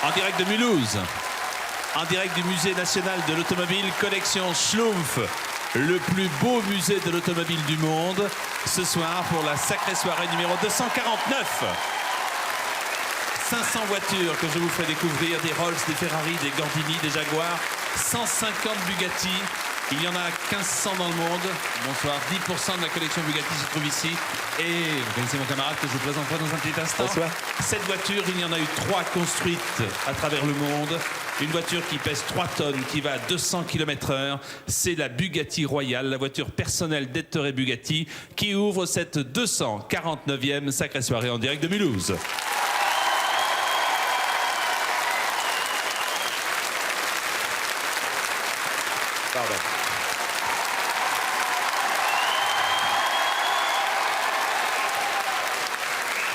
En direct de Mulhouse, en direct du Musée national de l'automobile, collection Schlumpf, le plus beau musée de l'automobile du monde, ce soir pour la sacrée soirée numéro 249. 500 voitures que je vous fais découvrir, des Rolls, des Ferrari, des Gordini, des Jaguars, 150 Bugatti. Il y en a 1500 dans le monde. Bonsoir, 10% de la collection Bugatti se trouve ici. Et vous connaissez mon camarade que je vous présenterai dans un petit instant. Bonsoir. Cette voiture, il y en a eu 3 construites à travers le monde. Une voiture qui pèse 3 tonnes, qui va à 200 km/h. C'est la Bugatti Royale, la voiture personnelle d'Ettore Bugatti, qui ouvre cette 249e sacrée soirée en direct de Mulhouse. Pardon.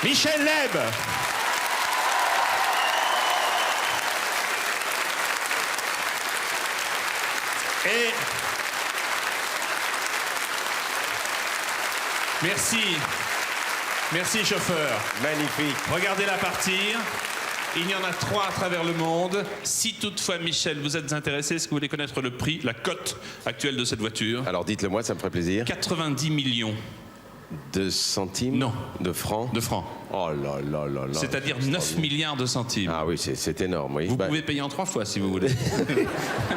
Michel Leb. Et merci, merci chauffeur. Magnifique. Regardez-la partir. Il y en a 3 à travers le monde. Si toutefois, Michel, vous êtes intéressé, est-ce que vous voulez connaître le prix, la cote actuelle de cette voiture? Alors dites-le moi, ça me ferait plaisir. 90 millions. De centimes? Non. De francs? De francs. Oh là là là là. C'est-à-dire 9 milliards de centimes. Ah oui, c'est énorme, oui. Vous pouvez payer en 3 fois si vous voulez.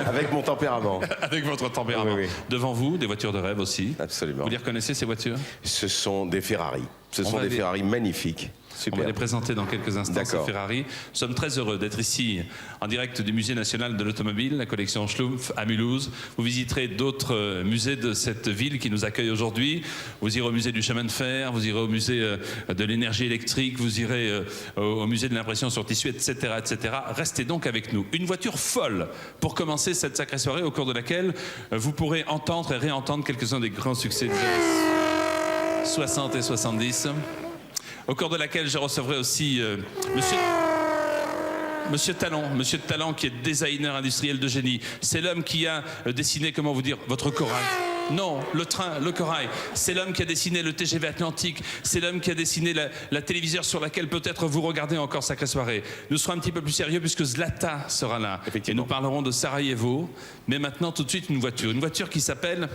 Avec mon tempérament. Avec votre tempérament. Oui, oui. Devant vous, des voitures de rêve aussi. Absolument. Vous les reconnaissez, ces voitures? Ce sont des Ferrari. Ce sont des Ferrari magnifiques. On Super. va les présenter dans quelques instants, ces Ferrari. Nous sommes très heureux d'être ici, en direct du Musée national de l'automobile, la collection Schlumpf à Mulhouse. Vous visiterez d'autres musées de cette ville qui nous accueille aujourd'hui. Vous irez au musée du chemin de fer, vous irez au musée de l'énergie électrique, vous irez au musée de l'impression sur tissu, etc., etc. Restez donc avec nous. Une voiture folle pour commencer cette sacrée soirée, au cours de laquelle vous pourrez entendre et réentendre quelques-uns des grands succès des années 60 et 70. Au cours de laquelle je recevrai aussi Monsieur Talon qui est designer industriel de génie. C'est l'homme qui a dessiné, comment vous dire, votre corail. Non, le train, le corail. C'est l'homme qui a dessiné le TGV Atlantique. C'est l'homme qui a dessiné la téléviseur sur laquelle peut-être vous regardez encore Sacrée Soirée. Nous serons un petit peu plus sérieux puisque Zlata sera là. Et nous parlerons de Sarajevo. Mais maintenant, tout de suite, une voiture qui s'appelle...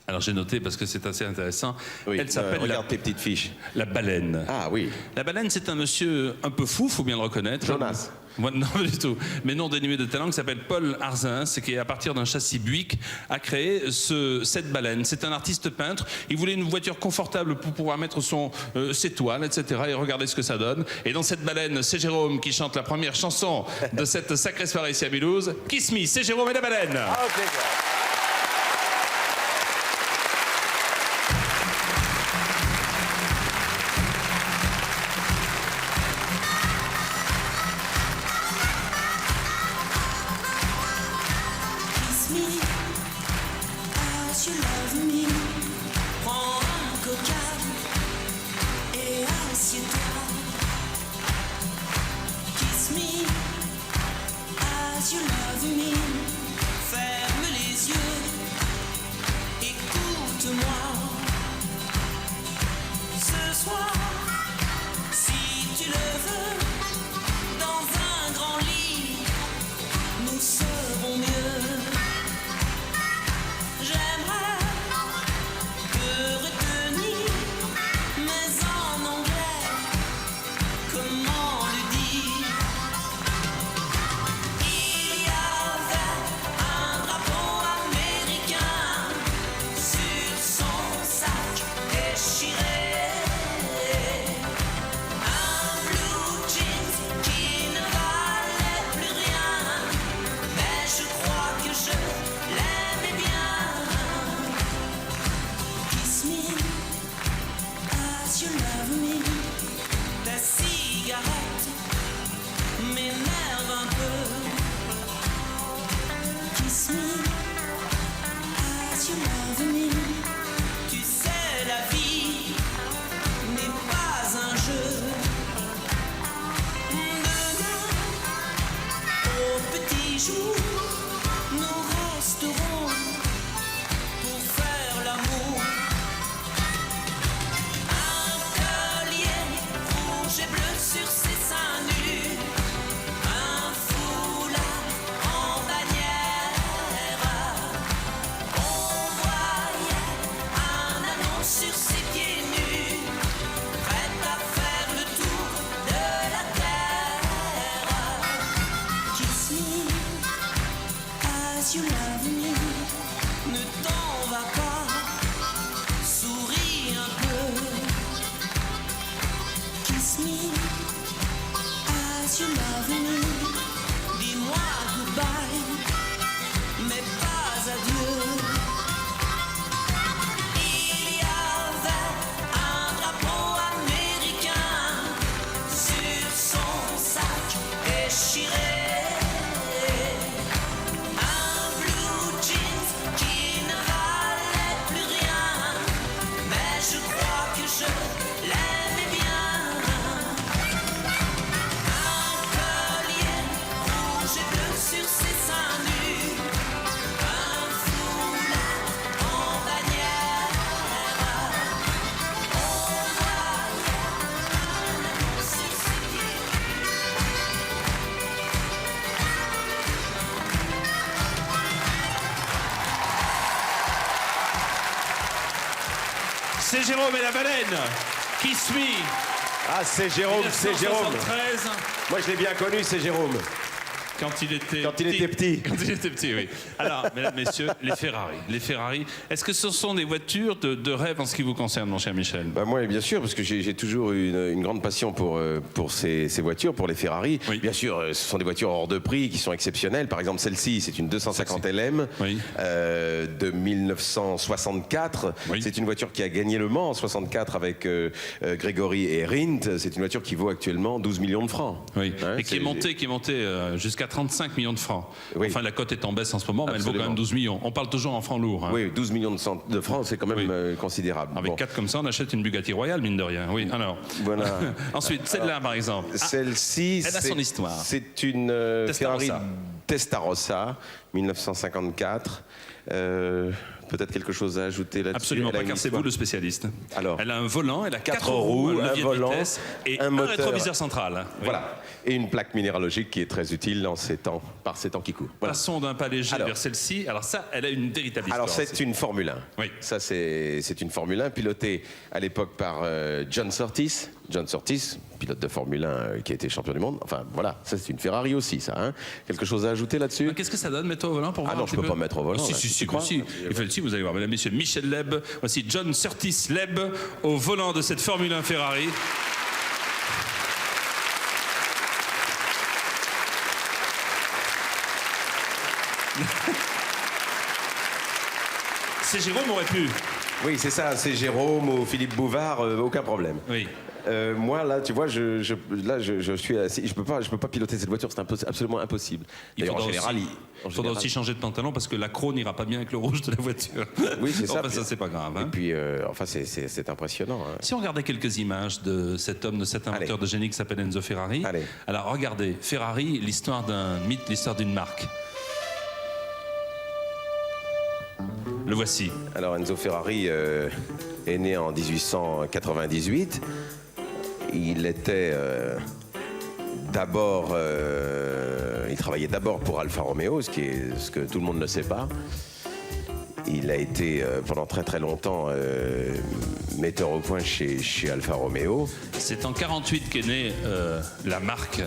Alors j'ai noté parce que c'est assez intéressant. Oui, elle s'appelle regarde tes petites fiches. La Baleine. Ah oui. La Baleine, c'est un monsieur un peu fou, faut bien le reconnaître. Jonas. Moi, non, pas du tout. Mais non dénué de talent, qui s'appelle Paul Arzins, qui, à partir d'un châssis Buick, a créé cette baleine. C'est un artiste peintre. Il voulait une voiture confortable pour pouvoir mettre ses toiles, etc. Et regarder ce que ça donne. Et dans cette baleine, c'est Jérôme qui chante la première chanson de cette sacrée soirée ici à Mulhouse. Kiss Me, c'est Jérôme et la baleine. Ah, ok. Ferme les yeux, écoute-moi. Ce soir, si tu le veux, dans un grand lit, nous serons mieux. J'aimerais te retenir, mais en anglais, comment le dire? Il y a sur l'avenue. Dis-moi goodbye, mais pas adieu. Il y avait un drapeau américain sur son sac déchiré. Un blue jeans qui ne valait plus rien, mais je crois que je l'aimais bien. Un collier rouge et bleu sur ses seins nus, un foulard en bannière. On voyait un amour sur ses pieds. C'est Jérôme et la baleine. Kiss Me. Ah, c'est Jérôme, c'est Jérôme. 1973. Moi, je l'ai bien connu, c'est Jérôme. Quand il était Quand il était petit. Quand il était petit, oui. Alors, mesdames, messieurs, les Ferrari. Les Ferrari, est-ce que ce sont des voitures de rêve en ce qui vous concerne, mon cher Michel? Bah moi, bien sûr, parce que j'ai toujours eu une grande passion pour ces voitures, pour les Ferrari. Oui. Bien sûr, ce sont des voitures hors de prix qui sont exceptionnelles. Par exemple, celle-ci, c'est une 250 LM Oui. de 1964. Oui. C'est une voiture qui a gagné le Mans en 64 avec Grégory et Rindt. C'est une voiture qui vaut actuellement 12 millions de francs. Oui. Hein, Et qui est montée jusqu'à 35 millions de francs. Oui. Enfin, la cote est en baisse en ce moment, mais elle vaut quand Absolument. même 12 millions. On parle toujours en francs lourds. Hein. Oui, 12 millions de francs, c'est quand même Oui. considérable. Avec Bon. 4 comme ça, on achète une Bugatti Royale, mine de rien. Oui, alors. Voilà. Ensuite, celle-là, par exemple. Ah, Celle-ci, elle a son histoire. C'est une Ferrari Testarossa, 1954. Peut-être quelque chose à ajouter là-dessus. absolument Elle a pas, une car c'est histoire. vous le spécialiste. Alors, Elle a un volant, elle a 4 4 roues, roues, un levier un volant, de vitesse et un un moteur. rétroviseur central. Oui. Voilà. Et une plaque minéralogique qui est très utile par ces temps qui courent. Voilà. Passons d'un pas léger Alors. vers celle-ci. Alors ça, elle a une véritable histoire. Alors c'est une Formule 1. Oui. Ça c'est une Formule 1 pilotée à l'époque par John Surtees. John Surtees, pilote de Formule 1 qui a été champion du monde. Enfin voilà, ça c'est une Ferrari aussi ça. Hein. Quelque chose à ajouter là-dessus? Qu'est-ce que ça donne, mets-toi au volant pour voir non, un je petit peux peu. pas mettre au volant, Si, là, si, tu si, crois si. Il fait le si, vous allez voir. Mesdames, messieurs, Michel Leb, voici John Surtees Leb au volant de cette Formule 1 Ferrari. C'est Jérôme aurait pu. Oui, c'est ça, c'est Jérôme ou Philippe Bouvard, aucun problème. Oui. Moi, là, tu vois, je suis assis, je peux pas piloter cette voiture, c'est absolument impossible. Il D'ailleurs, faudra, en général, aussi, faudra aussi changer de pantalon parce que l'accro n'ira pas bien avec le rouge de la voiture. Oui, c'est ça. Enfin, ça, c'est pas grave. Et Hein. puis, enfin, c'est impressionnant. Hein. Si on regardait quelques images de cet homme, de cet inventeur de génie qui s'appelle Enzo Ferrari. Allez. Alors, regardez, Ferrari, l'histoire d'un mythe, l'histoire d'une marque. Le voici. Alors, Enzo Ferrari est né en 1898. Il était d'abord, il travaillait d'abord pour Alfa Romeo, ce que tout le monde ne sait pas. Il a été pendant très très longtemps metteur au point chez Alfa Romeo. C'est en 48 qu'est née la marque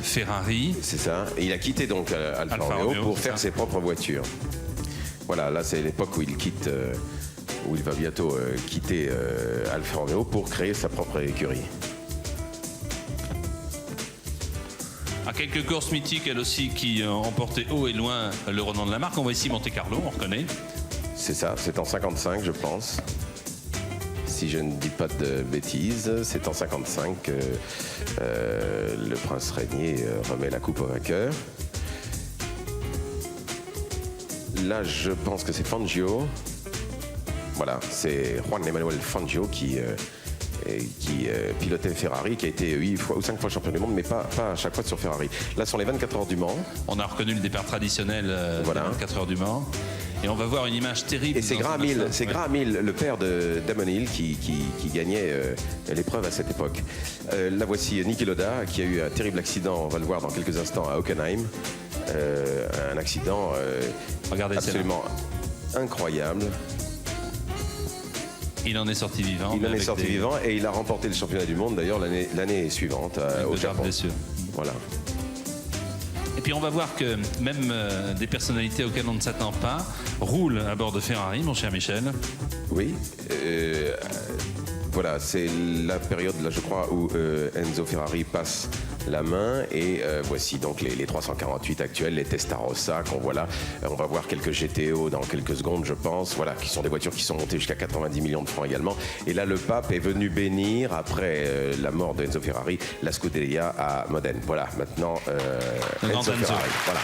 Ferrari. C'est ça. Et il a quitté donc Alfa Romeo pour faire ses propres voitures. Voilà, là c'est l'époque où il quitte, où il va bientôt quitter Alfa Romeo pour créer sa propre écurie. À quelques courses mythiques, elles aussi, qui ont porté haut et loin le renom de la marque. On voit ici Monte Carlo, on reconnaît. C'est ça, c'est en 55 je pense. Si je ne dis pas de bêtises, c'est en 55 que le prince régnier remet la coupe au vainqueur. Là, je pense que c'est Fangio. Voilà, c'est Juan Emanuel Fangio qui pilotait Ferrari, qui a été 8 fois ou 5 fois champion du monde, mais pas à chaque fois sur Ferrari. Là, ce sont les 24 heures du Mans. On a reconnu le départ traditionnel Voilà. des 24 heures du Mans. Et on va voir une image terrible. Et c'est Graham Hill, le père de Damon Hill, qui gagnait l'épreuve à cette époque. Là, voici Niki Lauda, qui a eu un terrible accident, on va le voir dans quelques instants, à Hockenheim. Un accident Regardez, absolument incroyable. Il en est sorti vivant. Il en est avec sorti des- vivant et il a remporté le championnat du monde d'ailleurs l'année suivante avec au de graves Japon. blessures. Voilà. Et puis on va voir que même des personnalités auxquelles on ne s'attend pas roulent à bord de Ferrari, mon cher Michel. Oui. voilà, c'est la période, là, je crois, où Enzo Ferrari passe la main. Et voici donc les 348 actuels, les Testarossa qu'on voit là. On va voir quelques GTO dans quelques secondes, je pense. Voilà, qui sont des voitures qui sont montées jusqu'à 90 millions de francs également. Et là, le pape est venu bénir, après la mort de Enzo Ferrari, la Scuderia à Modène. Voilà, maintenant, Enzo Ferrari. Voilà.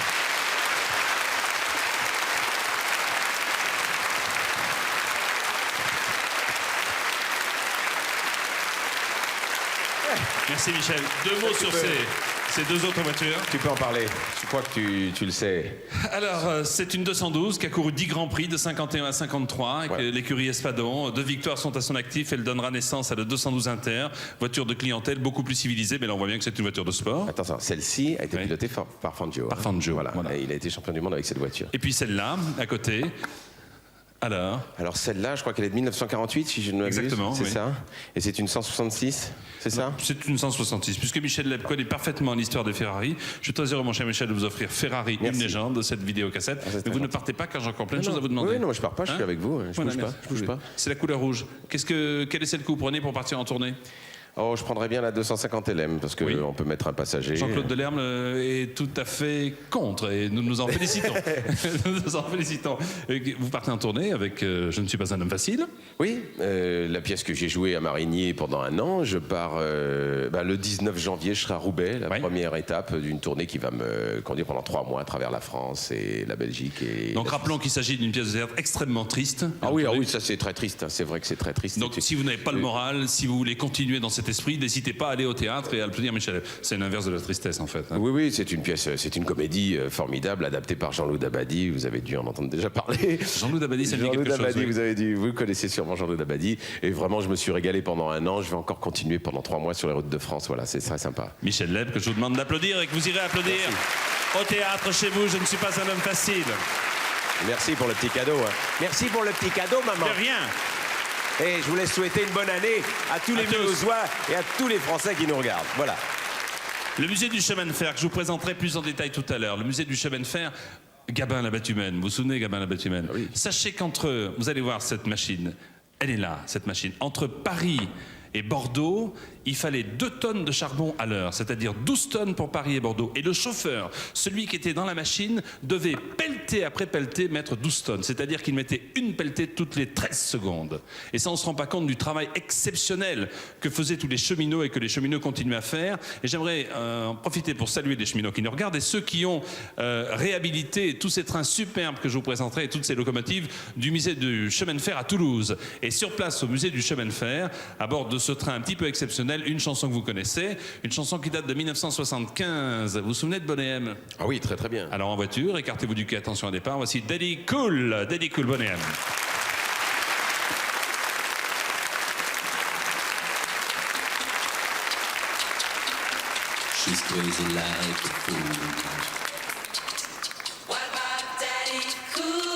Merci Michel. Deux mots sur ces deux autres voitures. Tu peux en parler. Je crois que tu le sais. Alors, c'est une 212 qui a couru 10 Grands Prix de 51 à 53 avec l'écurie Espadon. 2 victoires sont à son actif. Elle donnera naissance à la 212 Inter. Voiture de clientèle beaucoup plus civilisée, mais là on voit bien que c'est une voiture de sport. Attention, celle-ci a été pilotée par Fangio. Par Fangio, voilà. voilà. Et il a été champion du monde avec cette voiture. Et puis celle-là, à côté. Alors celle-là, je crois qu'elle est de 1948, si je ne m'abuse. Exactement, c'est oui. ça. Et c'est une 166, c'est ça? C'est une 166. Puisque Michel Leb connaît parfaitement l'histoire des Ferrari, je suis très heureux, mon cher Michel, de vous offrir Ferrari, Merci. une légende de cette vidéocassette. Mais vous ne partez pas car j'ai encore plein de choses à vous demander. Oui, non, je pars pas, je suis avec vous. Je Voilà, bouge pas. C'est la couleur rouge. Quel est celle que vous prenez pour partir en tournée? Oh, je prendrais bien la 250 LM parce que on peut mettre un passager. Jean-Claude Delerme est tout à fait contre et nous nous en félicitons. Nous nous en félicitons. Vous partez en tournée avec Je ne suis pas un homme facile. Oui, la pièce que j'ai jouée à Marigny pendant un an. Je pars le 19 janvier, je serai à Roubaix, la première étape d'une tournée qui va me conduire pendant 3 mois à travers la France et la Belgique. Et donc rappelons qu'il s'agit d'une pièce de théâtre extrêmement triste. Ah oui, ça c'est très triste. C'est vrai que c'est très triste. Donc si vous n'avez pas le moral, si vous voulez continuer dans cet esprit, n'hésitez pas à aller au théâtre et à applaudir Michel. C'est l'inverse de la tristesse en fait. Oui, c'est une pièce, c'est une comédie formidable adaptée par Jean-Loup Dabadi. Vous avez dû en entendre déjà parler. Jean-Loup Dabadi, ça me dit quelque chose. Oui. Vous connaissez sûrement Jean-Loup Dabadi. Et vraiment, je me suis régalé pendant un an. Je vais encore continuer pendant 3 mois sur les routes de France. Voilà, c'est très sympa. Michel Leb, que je vous demande d'applaudir et que vous irez applaudir au théâtre chez vous. Je ne suis pas un homme facile. Merci pour le petit cadeau. Merci pour le petit cadeau, maman. De rien. Et je voulais souhaiter une bonne année à tous les Mulhousois et à tous les Français qui nous regardent. Voilà. Le musée du chemin de fer, que je vous présenterai plus en détail tout à l'heure. Le musée du chemin de fer, Gabin-la-Batumaine. Vous vous souvenez, Gabin-la-Batumaine? Oui. Sachez qu'entre... Vous allez voir cette machine. Elle est là, cette machine. Entre Paris et Bordeaux, il fallait 2 tonnes de charbon à l'heure, c'est-à-dire 12 tonnes pour Paris et Bordeaux. Et le chauffeur, celui qui était dans la machine, devait pelleter après pelleter mettre 12 tonnes. C'est-à-dire qu'il mettait une pelletée toutes les 13 secondes. Et ça, on ne se rend pas compte du travail exceptionnel que faisaient tous les cheminots et que les cheminots continuent à faire. Et j'aimerais en profiter pour saluer les cheminots qui nous regardent et ceux qui ont réhabilité tous ces trains superbes que je vous présenterai et toutes ces locomotives du musée du chemin de fer à Toulouse. Et sur place, au musée du chemin de fer, à bord de ce train un petit peu exceptionnel, une chanson que vous connaissez, une chanson qui date de 1975. Vous vous souvenez de Bonnet M? Ah oui, très très bien. Alors en voiture, écartez-vous du quai, attention à départ. Voici Daddy Cool Bonnet M. She's crazy like a fool. What about Daddy Cool?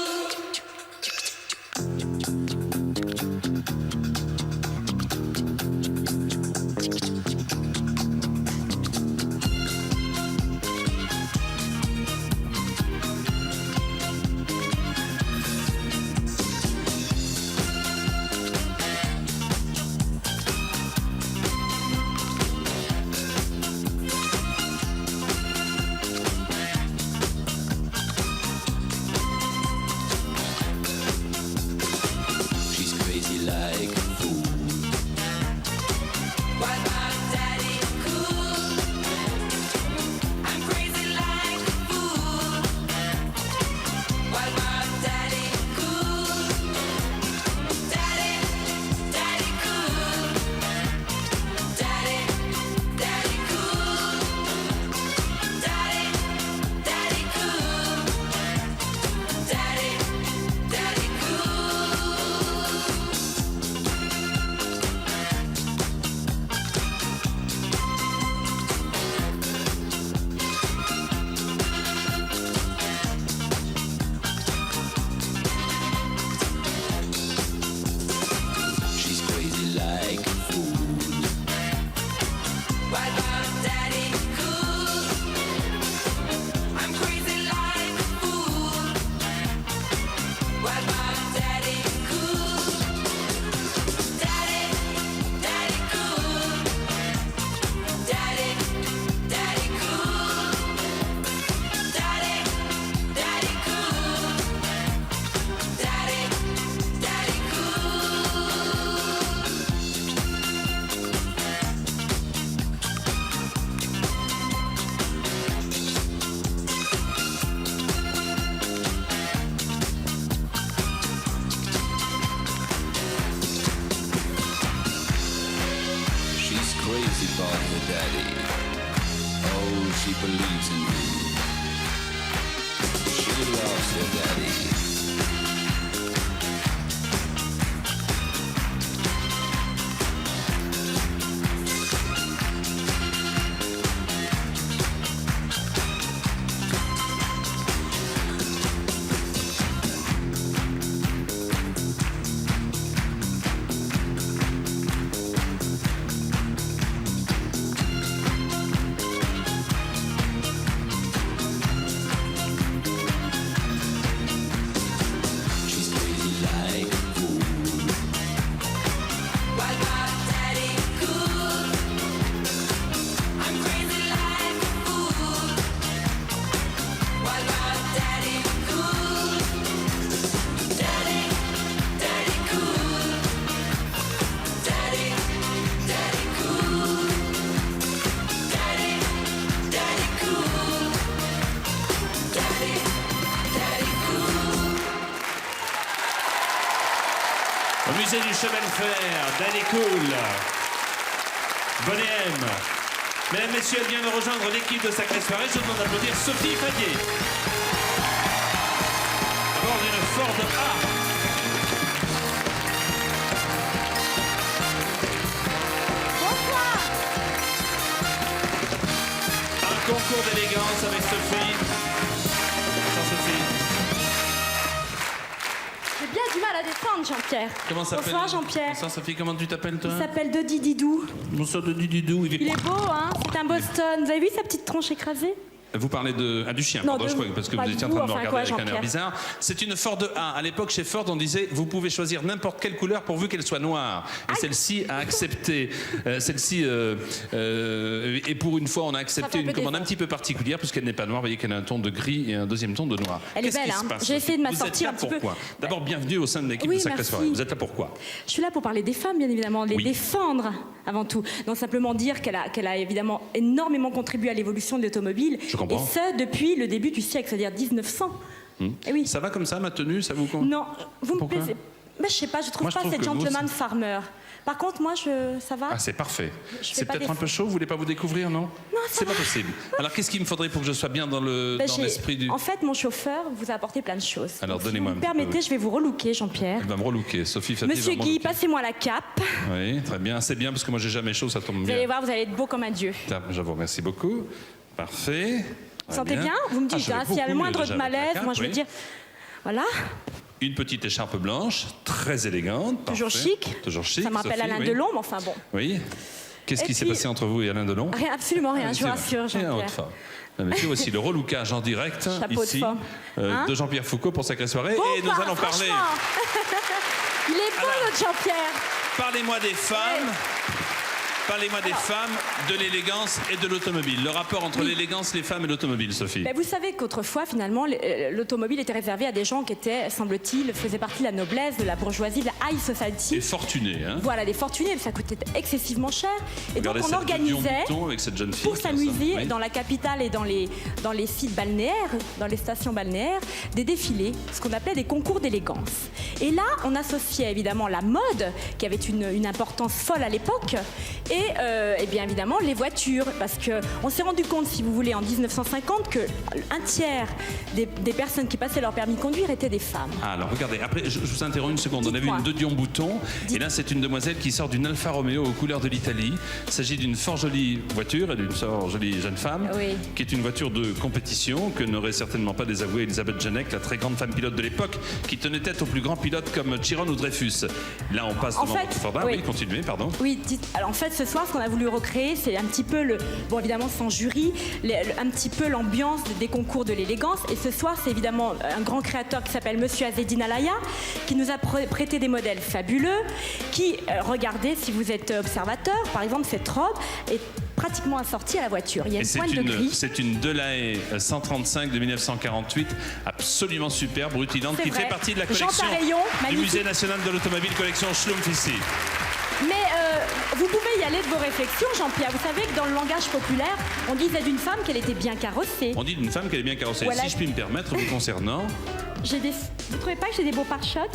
she believes in me. She loves her daddy. Au musée du chemin de fer, Daddy Cool, Bonnet M. Mesdames, Messieurs, elle vient de rejoindre l'équipe de Sacrée Soirée. Je vous demande d'applaudir Sophie Fadier. À bord d'une Ford A. Un concours d'élégance avec Sophie. Bonsoir Sophie. J'ai bien du mal à défendre, Jean-Pierre. Comment s'appelle? Bonsoir, Jean-Pierre. Bonsoir Sophie, comment tu t'appelles toi? Il s'appelle Dodi Didou. Bonsoir de Didou. Il est beau, hein? C'est un Boston. Vous avez vu sa petite tronche écrasée? Vous parlez du chien, Non, pardon, de je crois, vous. parce que Pas vous de étiez en vous, train de me enfin, regarder quoi, avec un air Jean-Pierre. bizarre. C'est une Ford A. À l'époque, chez Ford, on disait, vous pouvez choisir n'importe quelle couleur pourvu qu'elle soit noire. Et celle-ci a accepté. Et pour une fois, on a Ça accepté fait un une peu commande un d'effort. petit peu particulière, puisqu'elle n'est pas noire. Vous voyez qu'elle a un ton de gris et un deuxième ton de noir. Elle est Qu'est-ce qui belle, se hein. passe, J'ai essayé de Sophie? m'assortir un Vous êtes petit là peu. pourquoi? D'abord, bienvenue au sein de l'équipe Oui, de Sacrée merci. Soirée. Vous êtes là pourquoi? Je suis là pour parler des femmes, bien évidemment, les Oui. défendre avant tout. Non, simplement dire qu'elle a évidemment énormément contribué à l'évolution de l'automobile. Je comprends. Et ce, depuis le début du siècle, c'est-à-dire 1900. Et oui. Ça va comme ça, ma tenue? Ça vous convient? Non, vous me Pourquoi? plaisez. Mais je sais pas, je trouve Moi, je pas trouve cette que vous, gentleman c'est- farmer. Par contre, moi, ça va. Ah, c'est parfait. Je fais C'est pas peut-être un d'effort. peu chaud, vous voulez pas vous découvrir, non? Non, ça c'est va. pas possible. Alors, qu'est-ce qu'il me faudrait pour que je sois bien dans Ben, j'ai- l'esprit du... En fait, mon chauffeur vous a apporté plein de choses. Alors, Donc, si donnez-moi vous un me petit peu, permettez, oui. je vais vous relooker, Jean-Pierre. Elle va me relooker. Sophie Fati Monsieur va me Guy, relooker. passez-moi la cape. Oui, très bien. C'est bien parce que moi, j'ai jamais chaud, ça tombe Vous bien. allez voir, vous allez être beau comme un dieu. Tiens, je vous remercie beaucoup. Parfait. Vous sentez bien? Vous me dites, je vais hein, s'il y a beaucoup le moindre mieux de déjà avec la malaise, cape, moi je veux oui. dire. Voilà, Une petite écharpe blanche, très élégante. toujours parfait. chic. Toujours chic. Ça me rappelle Sophie, Alain oui. Delon, mais enfin bon. Oui. Qu'est-ce Et qui s'est puis- passé entre vous et Alain Delon? Rien, absolument rien, je vous C'est rassure, vrai. Et en haute Jean-Pierre. forme. Mais puis aussi le relookage en direct Chapeau de ici forme. Hein de Jean-Pierre Foucault pour Sacrée Soirée. Bon, et nous bah, allons parler. franchement. Il est beau, notre Jean-Pierre. Parlez-moi des femmes. Parlez-moi des femmes, de l'élégance et de l'automobile. Le rapport entre l'élégance, les femmes et l'automobile, Sophie. Ben, vous savez qu'autrefois, finalement, l'automobile était réservée à des gens qui étaient, semble-t-il, faisaient partie de la noblesse, de la bourgeoisie, de la high society. Et fortuné, hein. Voilà, des fortunés, ça coûtait excessivement cher. Et Regardez donc on cette organisait, Dion avec cette jeune fille. pour comme ça. s'amuser Oui. dans la capitale et dans les sites balnéaires, dans les stations balnéaires, des défilés, ce qu'on appelait des concours d'élégance. Et là, on associait évidemment la mode, qui avait une importance folle à l'époque, et bien évidemment les voitures, parce qu'on s'est rendu compte, si vous voulez, en 1950, que un tiers des personnes qui passaient leur permis de conduire étaient des femmes. Ah, alors regardez, après, je vous interromps une seconde. On a vu Dites-moi. une de Dion Bouton, et là, c'est une demoiselle qui sort d'une Alfa Romeo aux couleurs de l'Italie. Il s'agit d'une fort jolie voiture et d'une fort jolie jeune femme, Oui. qui est une voiture de compétition que n'aurait certainement pas désavoué Elisabeth Janek, la très grande femme pilote de l'époque, qui tenait tête aux plus grands pilotes comme Chiron ou Dreyfus. Là, on passe En devant fait, votre Ford. oui. Oui, continuez, pardon. Oui, alors en fait ce soir ce qu'on a voulu recréer c'est un petit peu bon évidemment sans jury, un petit peu l'ambiance des concours de l'élégance et ce soir c'est évidemment un grand créateur qui s'appelle Monsieur Azzedine Alaya qui nous a prêté des modèles fabuleux qui, regardez si vous êtes observateur, par exemple cette robe est pratiquement assortie à la voiture. Il y a Et une pointe de gris. c'est une Delahaye 135 de 1948, absolument superbe, rutilante, C'est qui vrai. fait partie de la Jean collection Pareillon, du magnifique. Musée national de l'automobile, collection Schlumpf ici. Mais vous pouvez y aller de vos réflexions, Jean-Pierre. Vous savez que dans le langage populaire, on disait d'une femme qu'elle était bien carrossée. On dit d'une femme qu'elle est bien carrossée. Voilà. Si je puis me permettre, vous concernant, J'ai des... Vous trouvez pas que j'ai des beaux pare-chocs?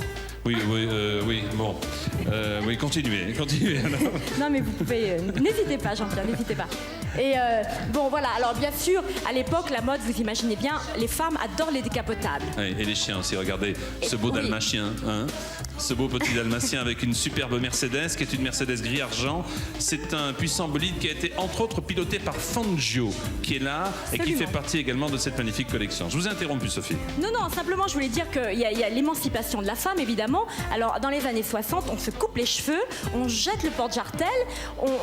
Oui, bon. Oui, continuez. Alors. Non, mais vous pouvez. N'hésitez pas, Jean-Pierre, n'hésitez pas. Et bon, voilà. Alors, bien sûr, à l'époque, la mode, vous imaginez bien, les femmes adorent les décapotables. Oui, et les chiens aussi, regardez ce beau oui. dalmatien, hein, ce beau petit dalmatien avec une superbe Mercedes, qui est une Mercedes gris-argent. C'est un puissant bolide qui a été entre autres piloté par Fangio, qui est là et qui Absolument. fait partie également de cette magnifique collection. Je vous ai interrompu, Sophie. Non, simplement, je voulais dire qu'il y a l'émancipation de la femme, évidemment. Alors, dans les années 60, on se coupe les cheveux, on jette le porte-jartel,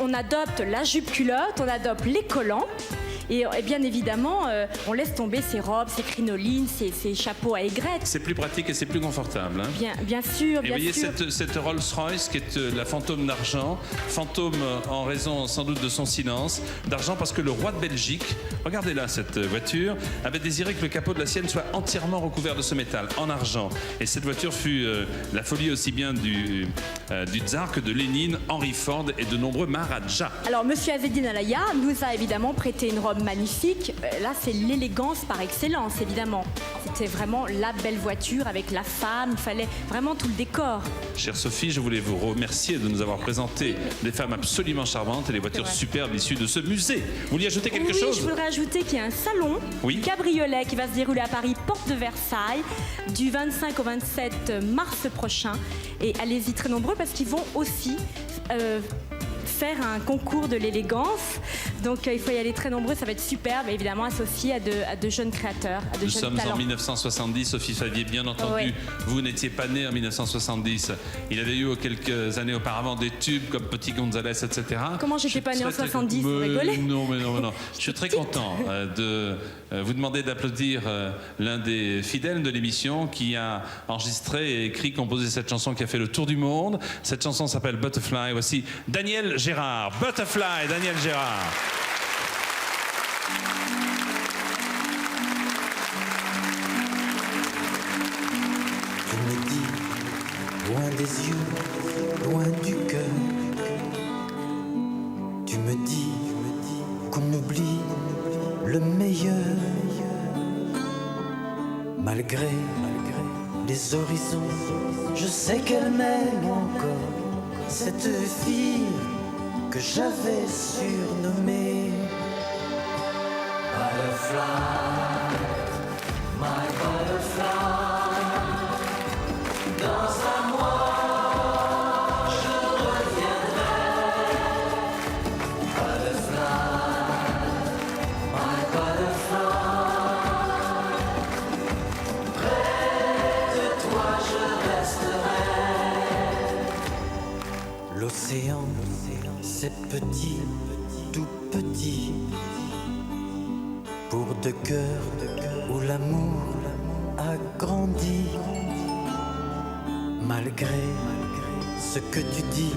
on adopte la jupe culotte, on adopte les collants. Et bien évidemment, on laisse tomber ses robes, ses crinolines, ses chapeaux à aigrettes. C'est plus pratique et c'est plus confortable. Hein. Bien sûr, Et bien vous voyez sûr. cette Rolls-Royce qui est la fantôme d'argent, fantôme en raison sans doute de son silence, d'argent parce que le roi de Belgique, regardez là cette voiture, avait désiré que le capot de la sienne soit entièrement recouvert de ce métal, en argent. Et cette voiture fut la folie aussi bien du tsar que de Lénine, Henry Ford et de nombreux Maharajas. Alors, Monsieur Azzedine Alaïa nous a évidemment prêté une robe magnifique. Là, c'est l'élégance par excellence, évidemment. C'était vraiment la belle voiture avec la femme. Il fallait vraiment tout le décor. Chère Sophie, je voulais vous remercier de nous avoir présenté des femmes absolument charmantes et les voitures vrai. superbes issues de ce musée. Vous vouliez ajouter quelque Oui, chose? je voudrais ajouter qu'il y a un salon Oui. cabriolet qui va se dérouler à Paris, porte de Versailles, du 25 au 27 mars prochain. Et allez-y très nombreux parce qu'ils vont aussi faire un concours de l'élégance. Donc il faut y aller très nombreux, ça va être superbe, et évidemment associé à de jeunes créateurs, à de Nous jeunes sommes talents. en 1970, Sophie Favier, bien entendu. Oui. Vous n'étiez pas née en 1970. Il avait eu quelques années auparavant des tubes comme Petit Gonzalez, etc. Comment j'étais pas née en 70, vous rigolez? Non, mais non. Je suis très content de vous demander d'applaudir l'un des fidèles de l'émission qui a enregistré et écrit, composé cette chanson qui a fait le tour du monde. Cette chanson s'appelle Butterfly. Voici Daniel Gérard. Butterfly, Daniel Gérard. Tu me dis, loin des yeux, loin du cœur. Tu me dis qu'on oublie le meilleur. Malgré les horizons, je sais qu'elle m'aime encore. Cette fille que j'avais surnommée Butterfly, my butterfly. Dans un mois, je reviendrai. Butterfly, my butterfly. Près de toi, je resterai. L'océan, c'est petit, tout petit. Pour deux cœurs où l'amour a grandi. Malgré ce que tu dis,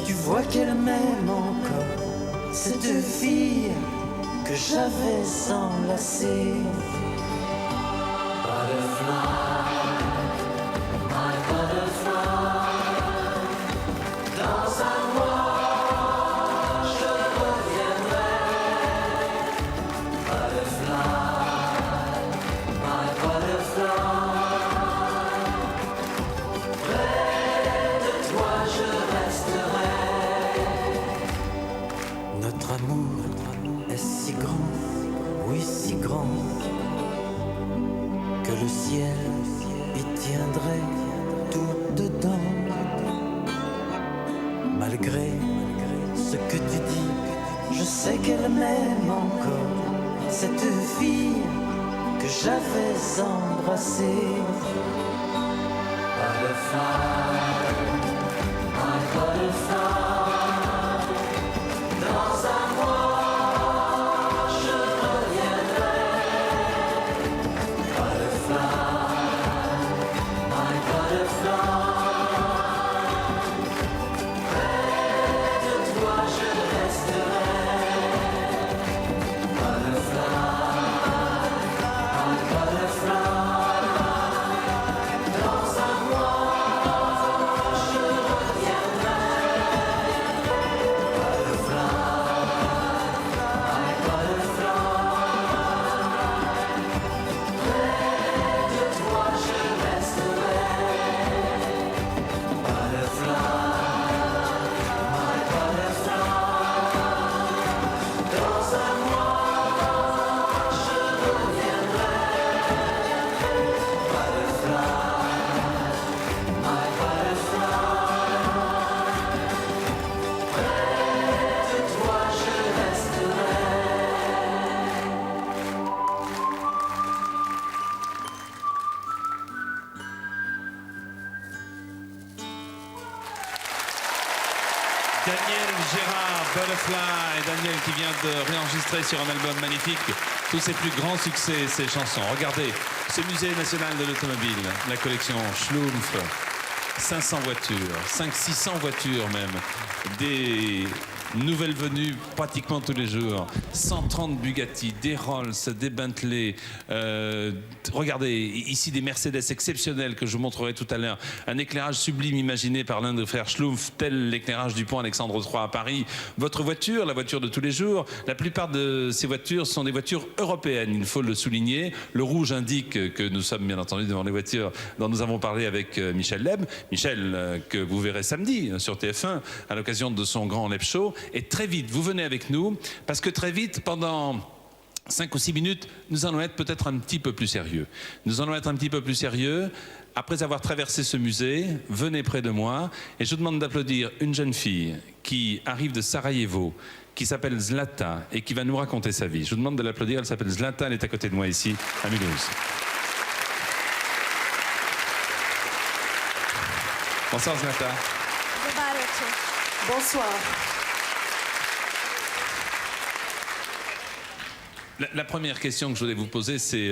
tu vois qu'elle m'aime encore. Cette fille que j'avais enlacée. Butterfly, my butterfly. Dans un mois, je reviendrai. Butterfly, my butterfly. Notre amour est si grand, oui si grand, que le ciel y tiendrait tout dedans. Malgré ce que tu dis, je sais qu'elle m'aime encore. Cette fille que j'avais embrassée. Butterfly, my butterfly. Dans un mois, je reviendrai. Butterfly, my butterfly. Près de toi, je resterai. Butterfly, my butterfly. Dans un mois, je reviendrai. Gérard, Butterfly, Daniel qui vient de réenregistrer sur un album magnifique tous ses plus grands succès, ses chansons. Regardez, ce musée national de l'automobile, la collection Schlumpf, 500 voitures, 500-600 voitures même, des nouvelles venues pratiquement tous les jours, 130 Bugatti, des Rolls, des Bentley, regardez ici des Mercedes exceptionnels que je vous montrerai tout à l'heure, un éclairage sublime imaginé par l'un des frères Schlumpf, tel l'éclairage du pont Alexandre III à Paris. Votre voiture, la voiture de tous les jours, la plupart de ces voitures sont des voitures européennes, il faut le souligner. Le rouge indique que nous sommes bien entendu devant les voitures dont nous avons parlé avec Michel Leb. Michel, que vous verrez samedi sur TF1 à l'occasion de son grand Leb Show. Et très vite, vous venez avec nous, parce que très vite, pendant 5 ou 6 minutes, nous allons être peut-être un petit peu plus sérieux. Nous allons être un petit peu plus sérieux. Après avoir traversé ce musée, venez près de moi et je vous demande d'applaudir une jeune fille qui arrive de Sarajevo, qui s'appelle Zlata et qui va nous raconter sa vie. Je vous demande de l'applaudir, elle s'appelle Zlata, elle est à côté de moi ici, à Mulhouse. Bonsoir Zlata. Bonsoir. La première question que je voulais vous poser, c'est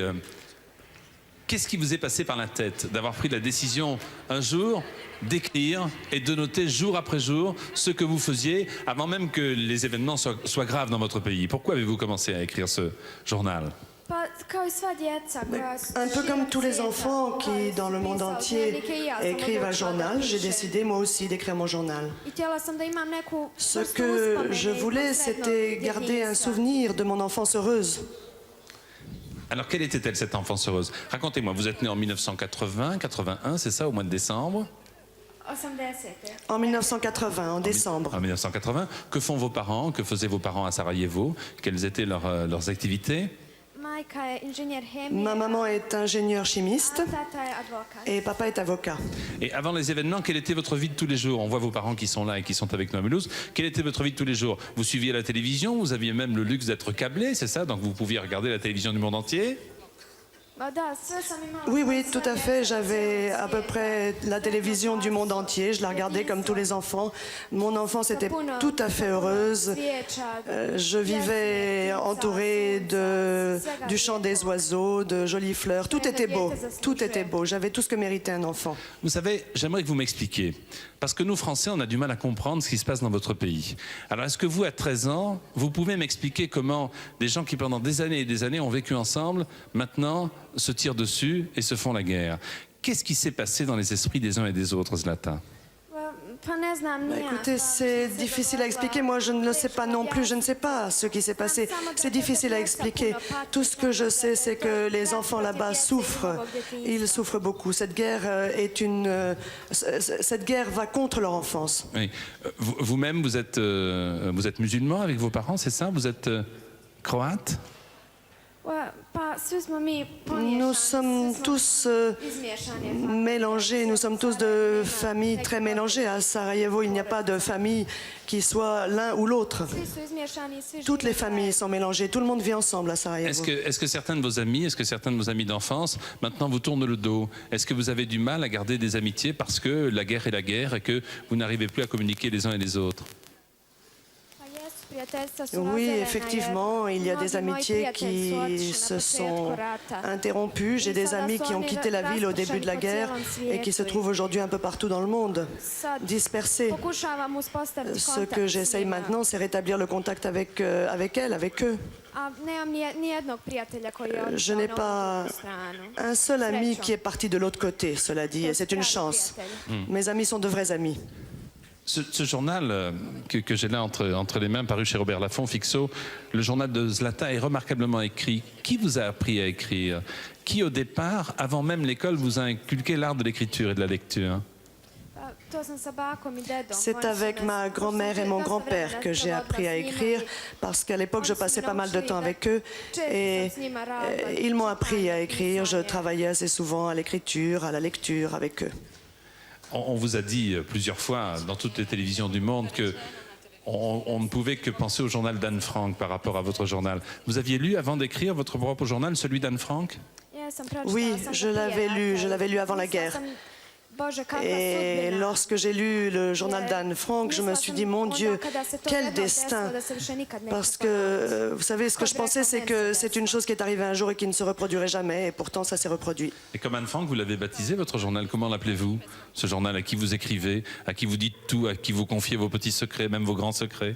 qu'est-ce qui vous est passé par la tête d'avoir pris la décision un jour d'écrire et de noter jour après jour ce que vous faisiez avant même que les événements soient graves dans votre pays? Pourquoi avez-vous commencé à écrire ce journal? Un peu comme tous les enfants qui, dans le monde entier, écrivent un journal, j'ai décidé moi aussi d'écrire mon journal. Ce que je voulais, c'était garder un souvenir de mon enfance heureuse. Alors, quelle était-elle, cette enfance heureuse? Racontez-moi, vous êtes né en 1980, 81, c'est ça, au mois de décembre? En 1980, en décembre. En 1980. Que font vos parents? Que faisaient vos parents à Sarajevo? Quelles étaient leurs activités? Ma maman est ingénieure chimiste et papa est avocat. Et avant les événements, quelle était votre vie de tous les jours? On voit vos parents qui sont là et qui sont avec nous à Mulhouse. Quelle était votre vie de tous les jours? Vous suiviez la télévision, vous aviez même le luxe d'être câblé, c'est ça? Donc vous pouviez regarder la télévision du monde entier? Oui, oui, tout à fait. J'avais à peu près la télévision du monde entier. Je la regardais comme tous les enfants. Mon enfance était tout à fait heureuse. Je vivais entourée du chant des oiseaux, de jolies fleurs. Tout était beau. Tout était beau. J'avais tout ce que méritait un enfant. Vous savez, j'aimerais que vous m'expliquiez. Parce que nous, Français, on a du mal à comprendre ce qui se passe dans votre pays. Alors, est-ce que vous, à 13 ans, vous pouvez m'expliquer comment des gens qui, pendant des années et des années, ont vécu ensemble, maintenant, se tirent dessus et se font la guerre? Qu'est-ce qui s'est passé dans les esprits des uns et des autres, Zlata? Écoutez, c'est difficile à expliquer. Moi, je ne le sais pas non plus. Je ne sais pas ce qui s'est passé. C'est difficile à expliquer. Tout ce que je sais, c'est que les enfants là-bas souffrent. Ils souffrent beaucoup. Cette guerre cette guerre va contre leur enfance. Oui. Vous-même, vous êtes musulman avec vos parents, c'est ça? Vous êtes croate? Nous sommes tous mélangés, nous sommes tous de familles très mélangées. À Sarajevo, il n'y a pas de famille qui soit l'un ou l'autre. Toutes les familles sont mélangées, tout le monde vit ensemble à Sarajevo. Est-ce que certains de vos amis d'enfance, maintenant vous tournent le dos? Est-ce que vous avez du mal à garder des amitiés parce que la guerre est la guerre et que vous n'arrivez plus à communiquer les uns et les autres? Oui, effectivement, il y a des amitiés qui se sont interrompues. J'ai des amis qui ont quitté la ville au début de la guerre et qui se trouvent aujourd'hui un peu partout dans le monde, dispersés. Ce que j'essaye maintenant, c'est rétablir le contact avec elles, avec eux. Je n'ai pas un seul ami qui est parti de l'autre côté, cela dit, et c'est une chance. Mes amis sont de vrais amis. Ce journal que j'ai là entre les mains, paru chez Robert Laffont, Fixo, le journal de Zlata est remarquablement écrit. Qui vous a appris à écrire? Qui, au départ, avant même l'école, vous a inculqué l'art de l'écriture et de la lecture? C'est avec ma grand-mère et mon grand-père que j'ai appris à écrire, parce qu'à l'époque, je passais pas mal de temps avec eux et ils m'ont appris à écrire. Je travaillais assez souvent à l'écriture, à la lecture avec eux. On vous a dit plusieurs fois dans toutes les télévisions du monde que on ne pouvait que penser au journal d'Anne Frank par rapport à votre journal. Vous aviez lu avant d'écrire votre propre journal, celui d'Anne Frank? Oui, je l'avais lu avant la guerre. Et lorsque j'ai lu le journal d'Anne Frank, je me suis dit, mon Dieu, quel destin. Parce que, vous savez, ce que je pensais, c'est que c'est une chose qui est arrivée un jour et qui ne se reproduirait jamais. Et pourtant, ça s'est reproduit. Et comme Anne Frank, vous l'avez baptisé, votre journal. Comment l'appelez-vous? Ce journal à qui vous écrivez, à qui vous dites tout, à qui vous confiez vos petits secrets, même vos grands secrets?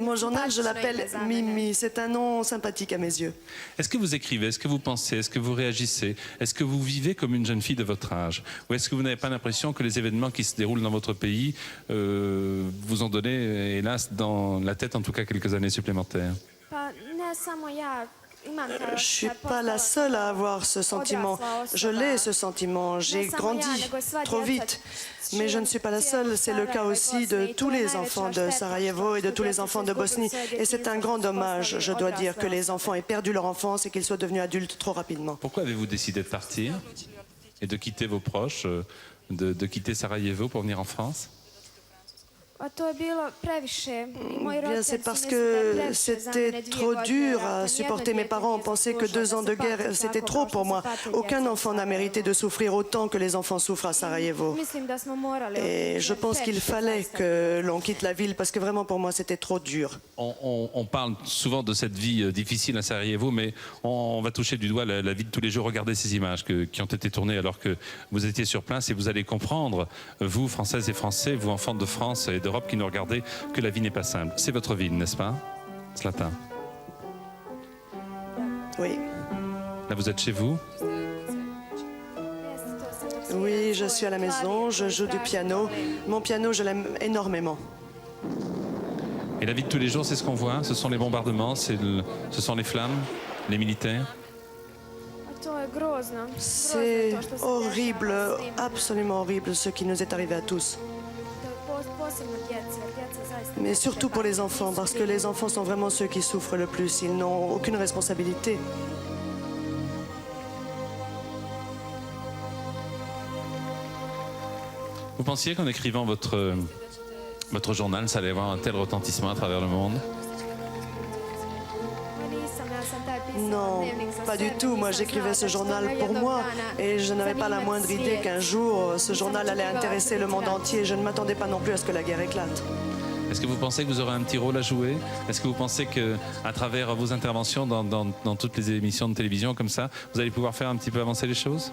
Mon journal, je l'appelle Mimi. C'est un nom sympathique à mes yeux. Est-ce que vous écrivez? Est-ce que vous pensez? Est-ce que vous réagissez? Est-ce que vous vivez comme une jeune fille de votre âge? Ou est-ce que vous n'avez pas l'impression que les événements qui se déroulent dans votre pays vous ont donné, hélas, dans la tête en tout cas quelques années supplémentaires? Je ne suis pas la seule à avoir ce sentiment. Je l'ai, ce sentiment. J'ai grandi trop vite. Mais je ne suis pas la seule. C'est le cas aussi de tous les enfants de Sarajevo et de tous les enfants de Bosnie. Et c'est un grand dommage, je dois dire, que les enfants aient perdu leur enfance et qu'ils soient devenus adultes trop rapidement. Pourquoi avez-vous décidé de partir et de quitter vos proches, de quitter Sarajevo pour venir en France? Bien, c'est parce que c'était trop dur à supporter. Mes parents pensaient que 2 ans de guerre, c'était trop pour moi. Aucun enfant n'a mérité de souffrir autant que les enfants souffrent à Sarajevo. Et je pense qu'il fallait que l'on quitte la ville parce que vraiment pour moi c'était trop dur. On parle souvent de cette vie difficile à Sarajevo, mais on va toucher du doigt la vie de tous les jours. Regardez ces images qui ont été tournées alors que vous étiez sur place et vous allez comprendre, vous, Françaises et Français, vous, enfants de France et d'Europe qui nous regardez, que la vie n'est pas simple. C'est votre ville, n'est-ce pas, Zlata? Oui. Là, vous êtes chez vous? Oui, je suis à la maison, je joue du piano. Mon piano, je l'aime énormément. Et la vie de tous les jours, c'est ce qu'on voit? Ce sont les bombardements, ce sont les flammes, les militaires? C'est horrible, absolument horrible ce qui nous est arrivé à tous. Mais surtout pour les enfants, parce que les enfants sont vraiment ceux qui souffrent le plus. Ils n'ont aucune responsabilité. Vous pensiez qu'en écrivant votre journal, ça allait avoir un tel retentissement à travers le monde? Non, pas du tout. Moi, j'écrivais ce journal pour moi et je n'avais pas la moindre idée qu'un jour, ce journal allait intéresser le monde entier. Je ne m'attendais pas non plus à ce que la guerre éclate. Est-ce que vous pensez que vous aurez un petit rôle à jouer? Est-ce que vous pensez qu'à travers vos interventions dans toutes les émissions de télévision comme ça, vous allez pouvoir faire un petit peu avancer les choses?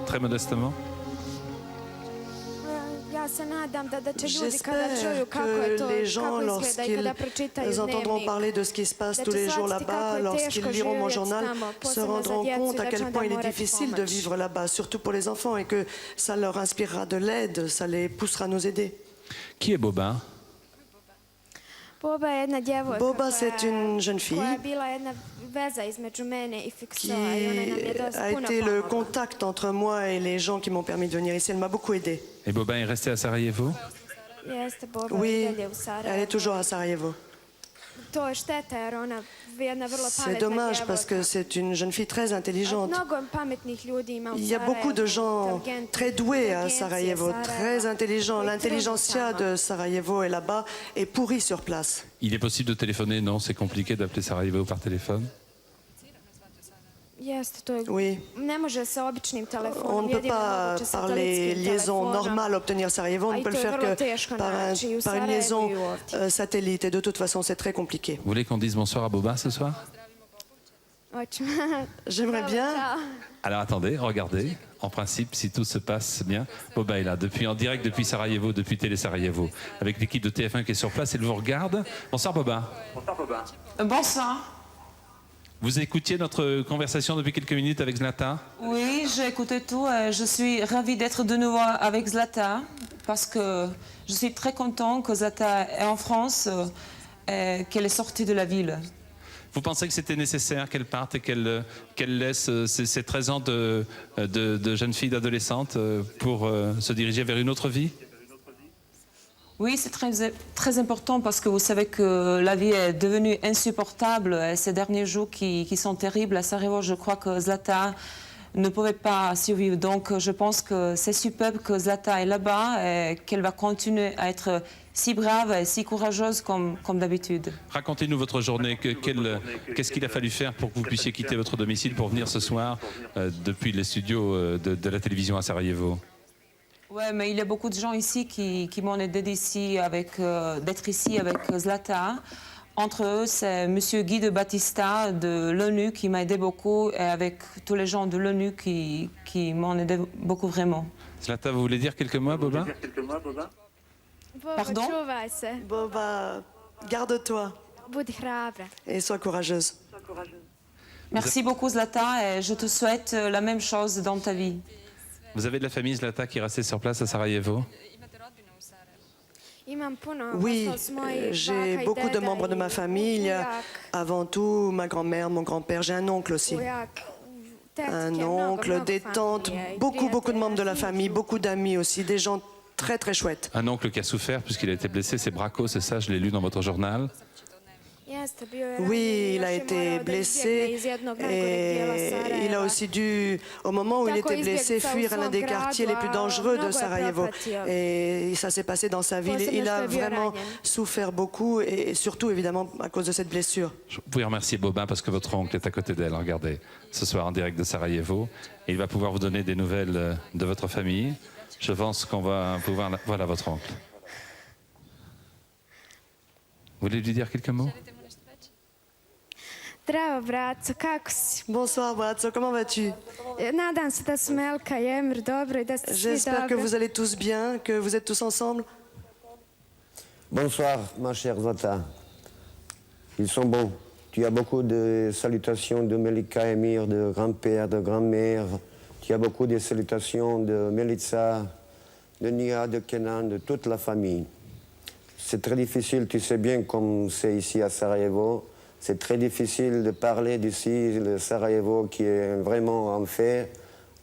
Très modestement? J'espère que les gens, lorsqu'ils entendront parler de ce qui se passe tous les jours là-bas, lorsqu'ils liront mon journal, se rendront compte à quel point il est difficile de vivre là-bas, surtout pour les enfants, et que ça leur inspirera de l'aide, ça les poussera à nous aider. Qui est Boba? Boba, c'est une jeune fille qui a été le contact entre moi et les gens qui m'ont permis de venir ici. Elle m'a beaucoup aidé. Et Boba est restée à Sarajevo? Oui, elle est toujours à Sarajevo. C'est dommage parce que c'est une jeune fille très intelligente. Il y a beaucoup de gens très doués à Sarajevo, très intelligents. L'intelligentsia de Sarajevo est là-bas et pourrie sur place. Il est possible de téléphoner? Non, c'est compliqué d'appeler Sarajevo par téléphone? Oui. On ne peut pas, par les liaisons normales, obtenir Sarajevo. On ne peut le faire que par une liaison satellite. Et de toute façon, c'est très compliqué. Vous voulez qu'on dise bonsoir à Boba ce soir? J'aimerais bien. Alors attendez, regardez. En principe, si tout se passe bien, Boba est là, en direct depuis Sarajevo, depuis Télé Sarajevo, avec l'équipe de TF1 qui est sur place. Elle vous regarde. Bonsoir Boba. Bonsoir Boba. Bonsoir. Vous écoutiez notre conversation depuis quelques minutes avec Zlata? Oui, j'ai écouté tout. Je suis ravie d'être de nouveau avec Zlata parce que je suis très contente que Zlata est en France, qu'elle est sortie de la ville. Vous pensez que c'était nécessaire qu'elle parte et qu'elle laisse ces 13 ans de jeune fille, d'adolescente pour se diriger vers une autre vie? Oui, c'est très important parce que vous savez que la vie est devenue insupportable. Ces derniers jours qui sont terribles à Sarajevo, je crois que Zlata ne pouvaient pas survivre. Donc je pense que c'est superbe que Zlata est là-bas et qu'elle va continuer à être si brave et si courageuse comme d'habitude. Racontez-nous votre journée. Qu'est-ce qu'il a fallu faire pour que vous puissiez quitter votre domicile pour venir ce soir depuis les studios de la télévision à Sarajevo? Ouais, mais il y a beaucoup de gens ici qui m'ont aidé d'être ici avec Zlata. Entre eux, c'est M. Guy de Battista de l'ONU qui m'a aidé beaucoup et avec tous les gens de l'ONU qui m'ont aidé beaucoup vraiment. Zlata, vous voulez dire quelques mots, Boba? Pardon? Boba, garde-toi et sois courageuse. Merci beaucoup Zlata et je te souhaite la même chose dans ta vie. Vous avez de la famille, Zlata, qui est restée sur place à Sarajevo? Oui, j'ai beaucoup de membres de ma famille. Il y a avant tout ma grand-mère, mon grand-père. J'ai un oncle aussi. Un oncle, des tantes, beaucoup de membres de la famille, beaucoup d'amis aussi, des gens très très chouettes. Un oncle qui a souffert puisqu'il a été blessé, c'est Brako, c'est ça, je l'ai lu dans votre journal. Oui, il a été blessé et il a aussi dû, au moment où il était blessé, fuir à l'un des quartiers les plus dangereux de Sarajevo. Et ça s'est passé dans sa ville. Il a vraiment souffert beaucoup et surtout, évidemment, à cause de cette blessure. Vous pouvez remercier Boba parce que votre oncle est à côté d'elle. Regardez, ce soir en direct de Sarajevo. Et il va pouvoir vous donner des nouvelles de votre famille. Je pense qu'on va pouvoir... Voilà votre oncle. Vous voulez lui dire quelques mots? Bonsoir, Bratzo, comment vas-tu? J'espère que vous allez tous bien, que vous êtes tous ensemble. Bonsoir, ma chère Zlata. Ils sont bons. Tu as beaucoup de salutations de Melika Emir, de grand-père, de grand-mère. Tu as beaucoup de salutations de Melitza, de Nia, de Kenan, de toute la famille. C'est très difficile, tu sais bien, comme c'est ici à Sarajevo. C'est très difficile de parler d'ici, le Sarajevo, qui est vraiment en enfer.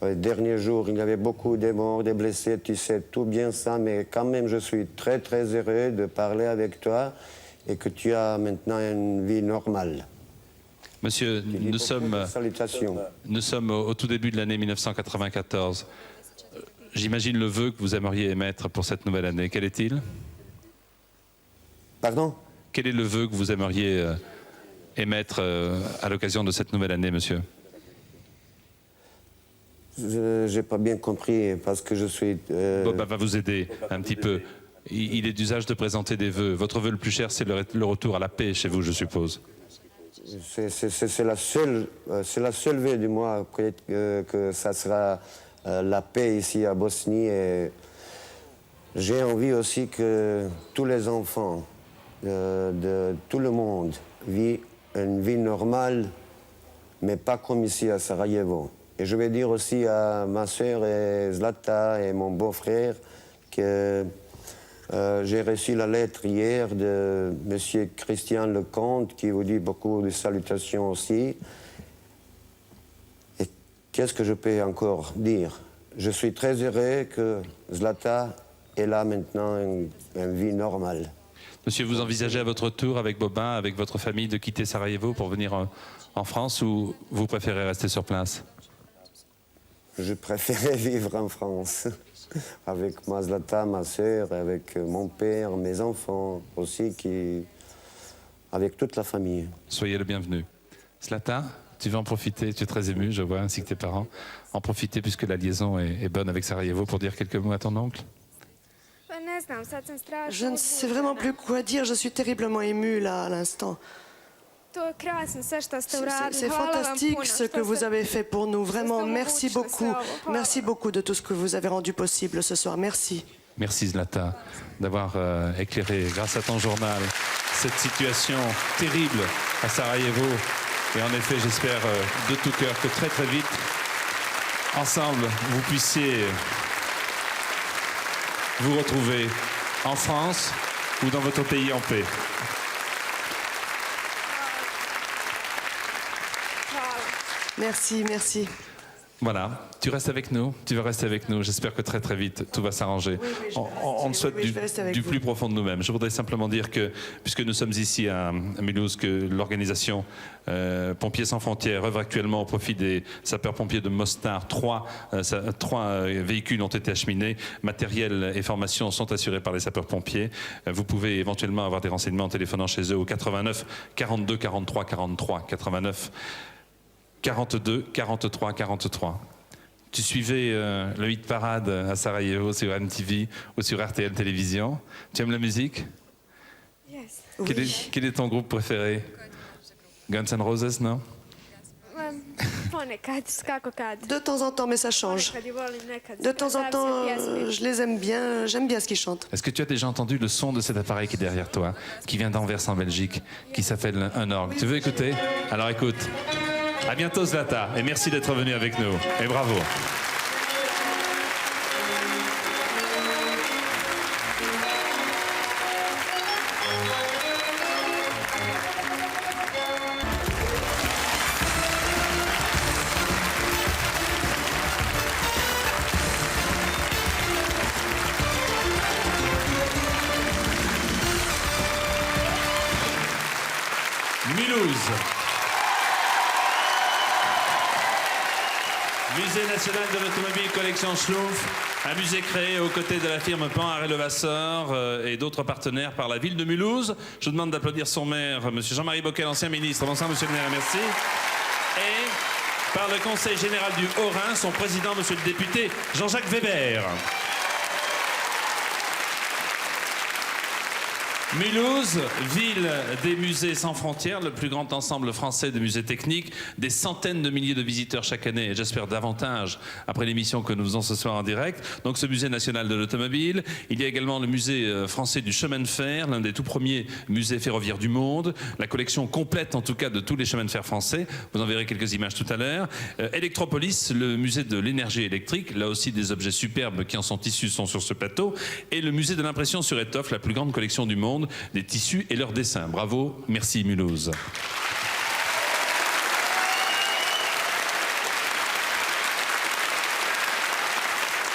Les derniers jours, il y avait beaucoup de morts, des blessés, tu sais tout bien ça, mais quand même, je suis très, très heureux de parler avec toi et que tu as maintenant une vie normale. Monsieur, nous sommes au tout début de l'année 1994. J'imagine le vœu que vous aimeriez émettre pour cette nouvelle année. Quel est-il? Pardon? Quel est le vœu que vous aimeriez émettre à l'occasion de cette nouvelle année, monsieur? Je n'ai pas bien compris parce que je suis... Boba va vous aider un petit peu. Il est d'usage de présenter des vœux. Votre vœu le plus cher, c'est le retour à la paix chez vous, je suppose. C'est la seule vœu du mois que ça sera la paix ici à Bosnie. Et j'ai envie aussi que tous les enfants de tout le monde vivent une vie normale, mais pas comme ici à Sarajevo. Et je vais dire aussi à ma sœur et Zlata et mon beau-frère que j'ai reçu la lettre hier de M. Christian Lecomte qui vous dit beaucoup de salutations aussi. Et qu'est-ce que je peux encore dire? Je suis très heureux que Zlata est là maintenant une vie normale. Monsieur, vous envisagez à votre tour, avec Boba, avec votre famille, de quitter Sarajevo pour venir en France ou vous préférez rester sur place? Je préférais vivre en France, avec ma Zlata, ma sœur, avec mon père, mes enfants aussi, avec toute la famille. Soyez le bienvenu. Zlata, tu veux en profiter, tu es très ému, je vois, ainsi que tes parents. En profiter puisque la liaison est bonne avec Sarajevo pour dire quelques mots à ton oncle? Je ne sais vraiment plus quoi dire, je suis terriblement émue là à l'instant. C'est fantastique ce que vous avez fait pour nous, vraiment merci beaucoup de tout ce que vous avez rendu possible ce soir, merci. Merci Zlata d'avoir éclairé, grâce à ton journal, cette situation terrible à Sarajevo. Et en effet, j'espère de tout cœur que très très vite, ensemble, vous puissiez vous retrouver en France ou dans votre pays en paix. Merci, merci. Voilà. Tu restes avec nous, tu vas rester avec nous. J'espère que très très vite tout va s'arranger. On te souhaite du plus profond de nous-mêmes. Je voudrais simplement dire que, puisque nous sommes ici à Mulhouse, que l'organisation Pompiers sans frontières œuvre actuellement au profit des sapeurs-pompiers de Mostar. Trois véhicules ont été acheminés. Matériel et formation sont assurés par les sapeurs-pompiers. Vous pouvez éventuellement avoir des renseignements en téléphonant chez eux au 89 42 43 43 89 42 43 43. Tu suivais le hit parade à Sarajevo sur MTV ou sur RTL Télévision. Tu aimes la musique? Yes. Quel est ton groupe préféré? Guns N' Roses, non? De temps en temps, mais ça change. De temps en temps, je les aime bien, j'aime bien ce qu'ils chantent. Est-ce que tu as déjà entendu le son de cet appareil qui est derrière toi, qui vient d'Anvers en Belgique, qui s'appelle un orgue? Tu veux écouter? Alors écoute. À bientôt Zlata, et merci d'être venu avec nous. Et bravo. Mulhouse. Musée national de l'automobile collection Schlumpf, un musée créé aux côtés de la firme Pan et Levasseur et d'autres partenaires par la ville de Mulhouse. Je vous demande d'applaudir son maire, M. Jean-Marie Bockel, ancien ministre. Bonsoir, monsieur le maire, merci. Et par le conseil général du Haut-Rhin, son président, monsieur le député Jean-Jacques Weber. Mulhouse, ville des musées sans frontières, le plus grand ensemble français de musées techniques, des centaines de milliers de visiteurs chaque année, et j'espère davantage après l'émission que nous faisons ce soir en direct. Donc ce musée national de l'automobile, il y a également le musée français du chemin de fer, l'un des tout premiers musées ferroviaires du monde, la collection complète en tout cas de tous les chemins de fer français, vous en verrez quelques images tout à l'heure. Electropolis, le musée de l'énergie électrique, là aussi des objets superbes qui en sont issus sont sur ce plateau, et le musée de l'impression sur étoffe, la plus grande collection du monde, des tissus et leurs dessins. Bravo, merci Mulhouse. «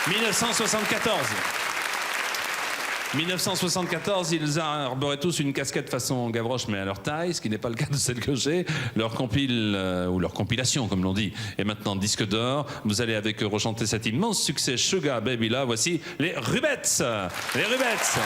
1974, ils arboraient tous une casquette façon Gavroche, mais à leur taille, ce qui n'est pas le cas de celle que j'ai. Leur compile, ou leur compilation, comme l'on dit, est maintenant disque d'or. Vous allez avec eux rechanter cet immense succès Sugar Baby Love. Voici les Rubettes. Les Rubettes.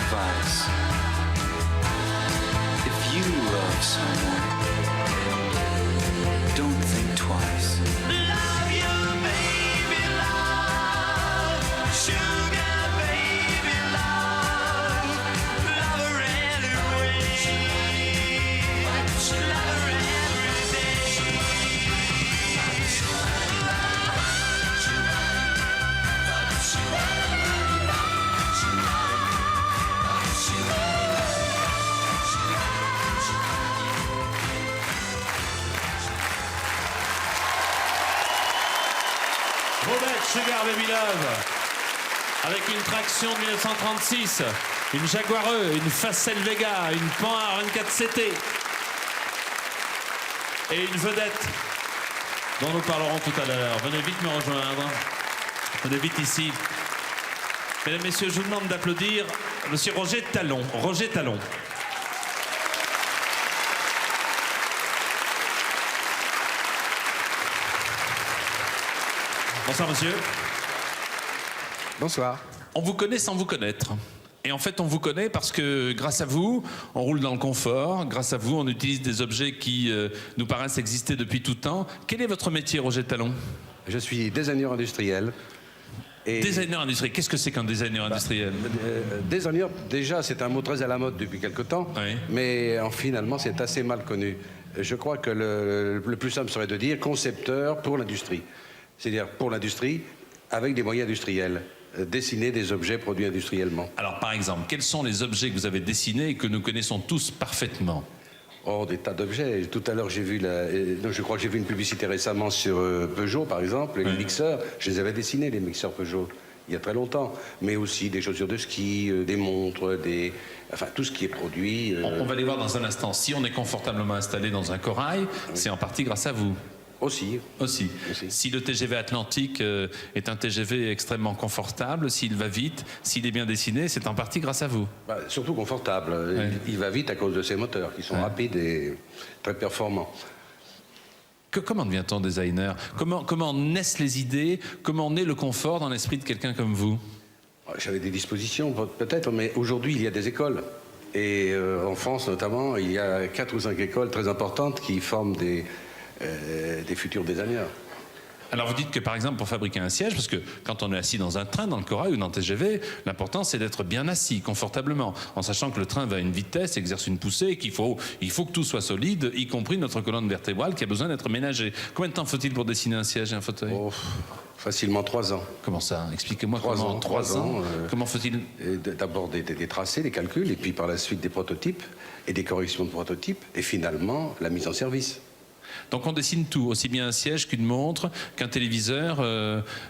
advice. If you love someone, don't think twice. Love you, baby, love. Sugar, baby, love. Love her anyway. Love her every day. Robert Sugar Baby Love, avec une traction de 1936, une Jaguar E, une Facel Vega, une Pan A24 CT et une vedette dont nous parlerons tout à l'heure. Venez vite me rejoindre. Venez vite ici. Mesdames, Messieurs, je vous demande d'applaudir Monsieur Roger Talon. Roger Talon. Bonsoir, monsieur. Bonsoir. On vous connaît sans vous connaître. Et en fait, on vous connaît parce que grâce à vous, on roule dans le confort. Grâce à vous, on utilise des objets qui nous paraissent exister depuis tout temps. Quel est votre métier, Roger Talon? Je suis designer industriel. Et Designer industriel. Qu'est-ce que c'est qu'un designer industriel? Designer, déjà, c'est un mot très à la mode depuis quelque temps. Oui. Mais finalement, c'est assez mal connu. Je crois que le plus simple serait de dire concepteur pour l'industrie. C'est-à-dire pour l'industrie, avec des moyens industriels. Dessiner des objets produits industriellement. Alors, par exemple, quels sont les objets que vous avez dessinés et que nous connaissons tous parfaitement? Oh, des tas d'objets. Tout à l'heure, j'ai vu je crois que j'ai vu une publicité récemment sur Peugeot, par exemple, les mixeurs. Je les avais dessinés, les mixeurs Peugeot, il y a très longtemps. Mais aussi des chaussures de ski, des montres, enfin, tout ce qui est produit. On va les voir dans un instant. Si on est confortablement installé dans un corail, c'est en partie grâce à vous. Aussi. Si le TGV Atlantique est un TGV extrêmement confortable, s'il va vite, s'il est bien dessiné, c'est en partie grâce à vous. Surtout confortable. Ouais. Il va vite à cause de ses moteurs qui sont rapides et très performants. Comment devient-on designer? Comment naissent les idées? Comment naît le confort dans l'esprit de quelqu'un comme vous? J'avais des dispositions peut-être, mais aujourd'hui il y a des écoles. Et en France notamment, il y a 4 ou 5 écoles très importantes qui forment des futurs designers. Alors vous dites que par exemple pour fabriquer un siège, parce que quand on est assis dans un train, dans le corail ou dans le TGV, l'important c'est d'être bien assis, confortablement, en sachant que le train va à une vitesse, exerce une poussée, et qu'il faut que tout soit solide, y compris notre colonne vertébrale qui a besoin d'être ménagée. Combien de temps faut-il pour dessiner un siège et un fauteuil? Facilement 3 ans. Comment ça? Expliquez-moi comment. 3 ans. Comment faut-il? D'abord des tracés, des calculs, et puis par la suite des prototypes et des corrections de prototypes, et finalement la mise en service. Donc on dessine tout, aussi bien un siège qu'une montre, qu'un téléviseur,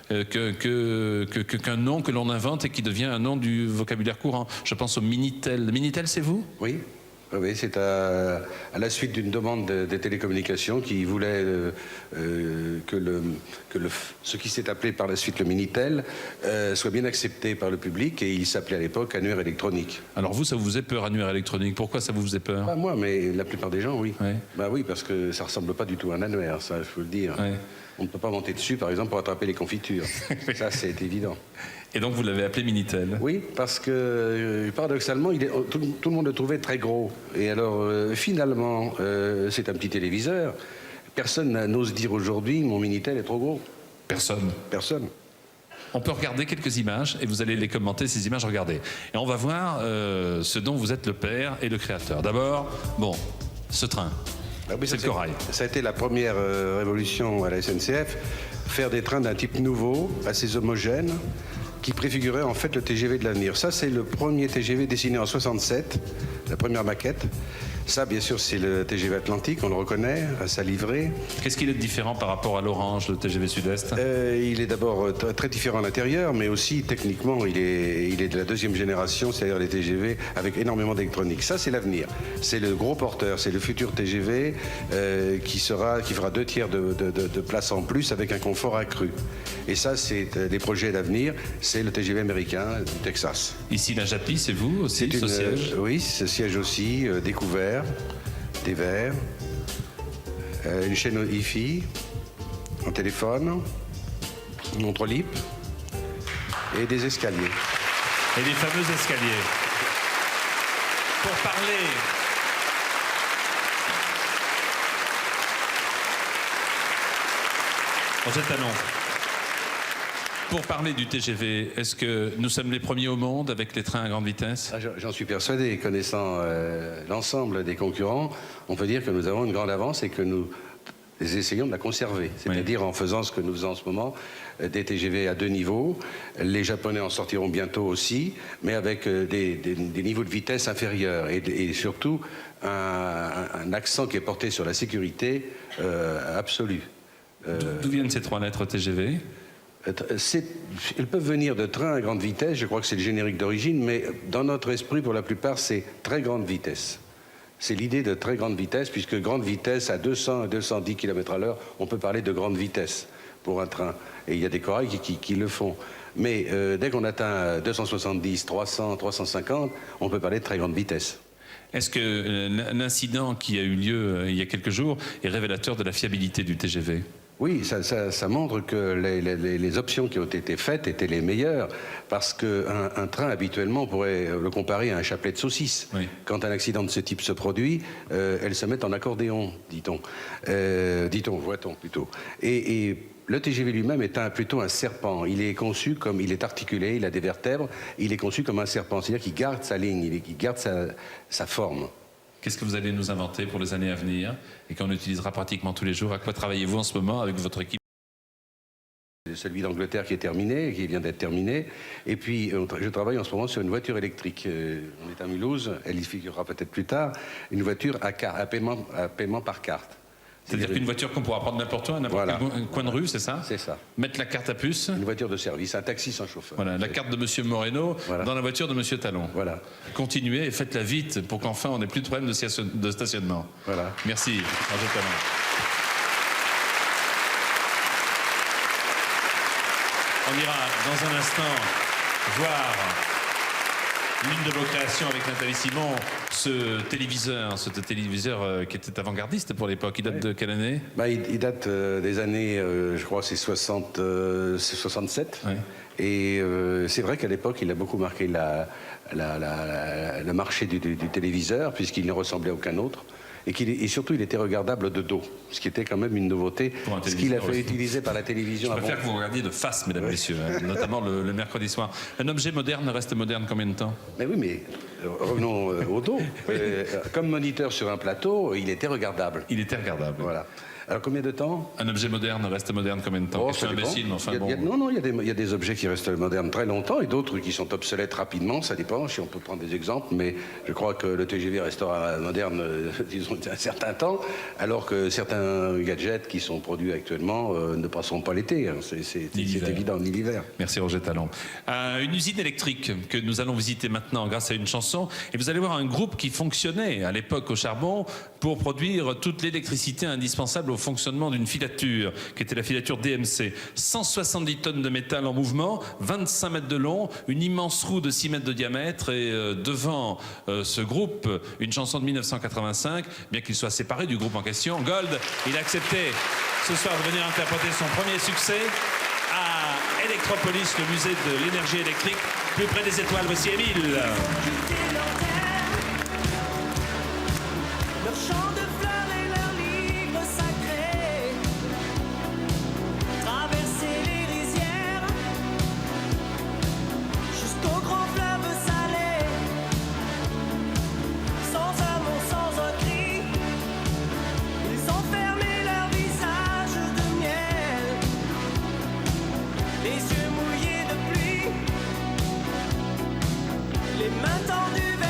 qu'un nom que l'on invente et qui devient un nom du vocabulaire courant. Je pense au Minitel. Le Minitel, c'est vous? Oui. Oui, c'est à la suite d'une demande des télécommunications qui voulait ce qui s'est appelé par la suite le Minitel soit bien accepté par le public, et il s'appelait à l'époque annuaire électronique. Alors vous, ça vous faisait peur, annuaire électronique? Pourquoi ça vous faisait peur? Pas moi, mais la plupart des gens, oui. Ouais. Bah oui, parce que ça ressemble pas du tout à un annuaire, ça, il faut le dire. Ouais. On ne peut pas monter dessus, par exemple, pour attraper les confitures. Ça, c'est évident. Et donc vous l'avez appelé Minitel? Oui, parce que paradoxalement, tout le monde le trouvait très gros. Et alors, finalement, c'est un petit téléviseur. Personne n'ose dire aujourd'hui, mon Minitel est trop gros. Personne? Personne. On peut regarder quelques images et vous allez les commenter, ces images, regardez. Et on va voir ce dont vous êtes le père et le créateur. D'abord, ce train. Ah oui, c'est le corail. Ça a été la première révolution à la SNCF, faire des trains d'un type nouveau, assez homogène, qui préfigurait en fait le TGV de l'avenir. Ça, c'est le premier TGV dessiné en 67, la première maquette. Ça, bien sûr, c'est le TGV Atlantique, on le reconnaît, à sa livrée. Qu'est-ce qu'il est différent par rapport à l'Orange, le TGV Sud-Est? Il est d'abord très différent à l'intérieur, mais aussi techniquement, il est de la deuxième génération, c'est-à-dire les TGV avec énormément d'électronique. Ça, c'est l'avenir. C'est le gros porteur, c'est le futur TGV qui fera 2 tiers de place en plus avec un confort accru. Et ça, c'est des projets d'avenir. C'est le TGV américain du Texas. Ici, la JAPI, c'est vous aussi, ce siège? Oui, ce siège aussi, découvert, des verres, une chaîne Hi-Fi, un téléphone, une montre LIP et des escaliers. Et les fameux escaliers. pour parler... Roger Talon, pour parler du TGV, est-ce que nous sommes les premiers au monde avec les trains à grande vitesse? J'en suis persuadé. Connaissant l'ensemble des concurrents, on peut dire que nous avons une grande avance et que nous essayons de la conserver. C'est-à-dire en faisant ce que nous faisons en ce moment, des TGV à 2 niveaux. Les Japonais en sortiront bientôt aussi, mais avec des niveaux de vitesse inférieurs et surtout un accent qui est porté sur la sécurité absolue. D'où viennent ces 3 lettres TGV? Elles peuvent venir de trains à grande vitesse, je crois que c'est le générique d'origine, mais dans notre esprit, pour la plupart, c'est très grande vitesse. C'est l'idée de très grande vitesse, puisque grande vitesse, à 200 à 210 km/h, on peut parler de grande vitesse pour un train. Et il y a des corails qui le font. Mais dès qu'on atteint 270, 300, 350, on peut parler de très grande vitesse. Est-ce que l'incident qui a eu lieu il y a quelques jours est révélateur de la fiabilité du TGV? Oui, ça montre que les options qui ont été faites étaient les meilleures, parce qu'un train, habituellement, on pourrait le comparer à un chapelet de saucisses. Oui. Quand un accident de ce type se produit, elles se mettent en accordéon, dit-on. Voit-on plutôt. Et le TGV lui-même est plutôt un serpent. Il est conçu comme, il est articulé, il a des vertèbres, il est conçu comme un serpent, c'est-à-dire qu'il garde sa ligne, il garde sa forme. Qu'est-ce que vous allez nous inventer pour les années à venir et qu'on utilisera pratiquement tous les jours? À quoi travaillez-vous en ce moment avec votre équipe? Celui d'Angleterre qui est terminé, qui vient d'être terminé. Et puis, je travaille en ce moment sur une voiture électrique. On est à Mulhouse, elle y figurera peut-être plus tard. Une voiture à paiement par carte. C'est-à-dire qu'une voiture qu'on pourra prendre n'importe où, à n'importe quel coin de rue, c'est ça? C'est ça. Mettre la carte à puce. Une voiture de service, un taxi sans chauffeur. Voilà, la carte de Monsieur Moreno dans la voiture de Monsieur Talon. Voilà. Continuez et faites-la vite pour qu'enfin on n'ait plus de problème de stationnement. Voilà. Merci, Roger Talon. On ira dans un instant voir l'une de vos créations avec Nathalie Simon, ce téléviseur qui était avant-gardiste pour l'époque. Il date de quelle année? Il date des années, je crois, c'est 67. Ouais. Et c'est vrai qu'à l'époque, il a beaucoup marqué le marché du téléviseur, puisqu'il ne ressemblait à aucun autre. Et surtout, il était regardable de dos, ce qui était quand même une nouveauté, ce qu'il a fait utiliser par la télévision. Je préfère que vous regardiez de face, mesdames et messieurs, notamment le mercredi soir. Un objet moderne reste moderne combien de temps? Mais oui, mais revenons au dos. Comme moniteur sur un plateau, il était regardable. Il était regardable. Voilà. Alors combien de temps? Un objet moderne reste moderne combien de temps? Question imbécile, mais enfin bon. Non, il y a des objets qui restent modernes très longtemps et d'autres qui sont obsolètes rapidement, ça dépend, si on peut prendre des exemples, mais je crois que le TGV restera moderne, disons, un certain temps, alors que certains gadgets qui sont produits actuellement ne passeront pas l'été, hein. C'est évident, ni l'hiver. Merci Roger Talon. Une usine électrique que nous allons visiter maintenant grâce à une chanson, et vous allez voir un groupe qui fonctionnait à l'époque au charbon pour produire toute l'électricité indispensable au fonctionnement d'une filature, qui était la filature DMC. 170 tonnes de métal en mouvement, 25 mètres de long, une immense roue de 6 mètres de diamètre, et devant ce groupe, une chanson de 1985, bien qu'il soit séparé du groupe en question. Gold, il a accepté ce soir de venir interpréter son premier succès à Electropolis, le musée de l'énergie électrique, plus près des étoiles. Voici Émile. Leur chant de fleurs et leur livre sacré, traverser les rizières jusqu'au grand fleuve salé, sans un mot, sans un cri, ils ont fermé leur visage de miel, les yeux mouillés de pluie, les mains tendues vers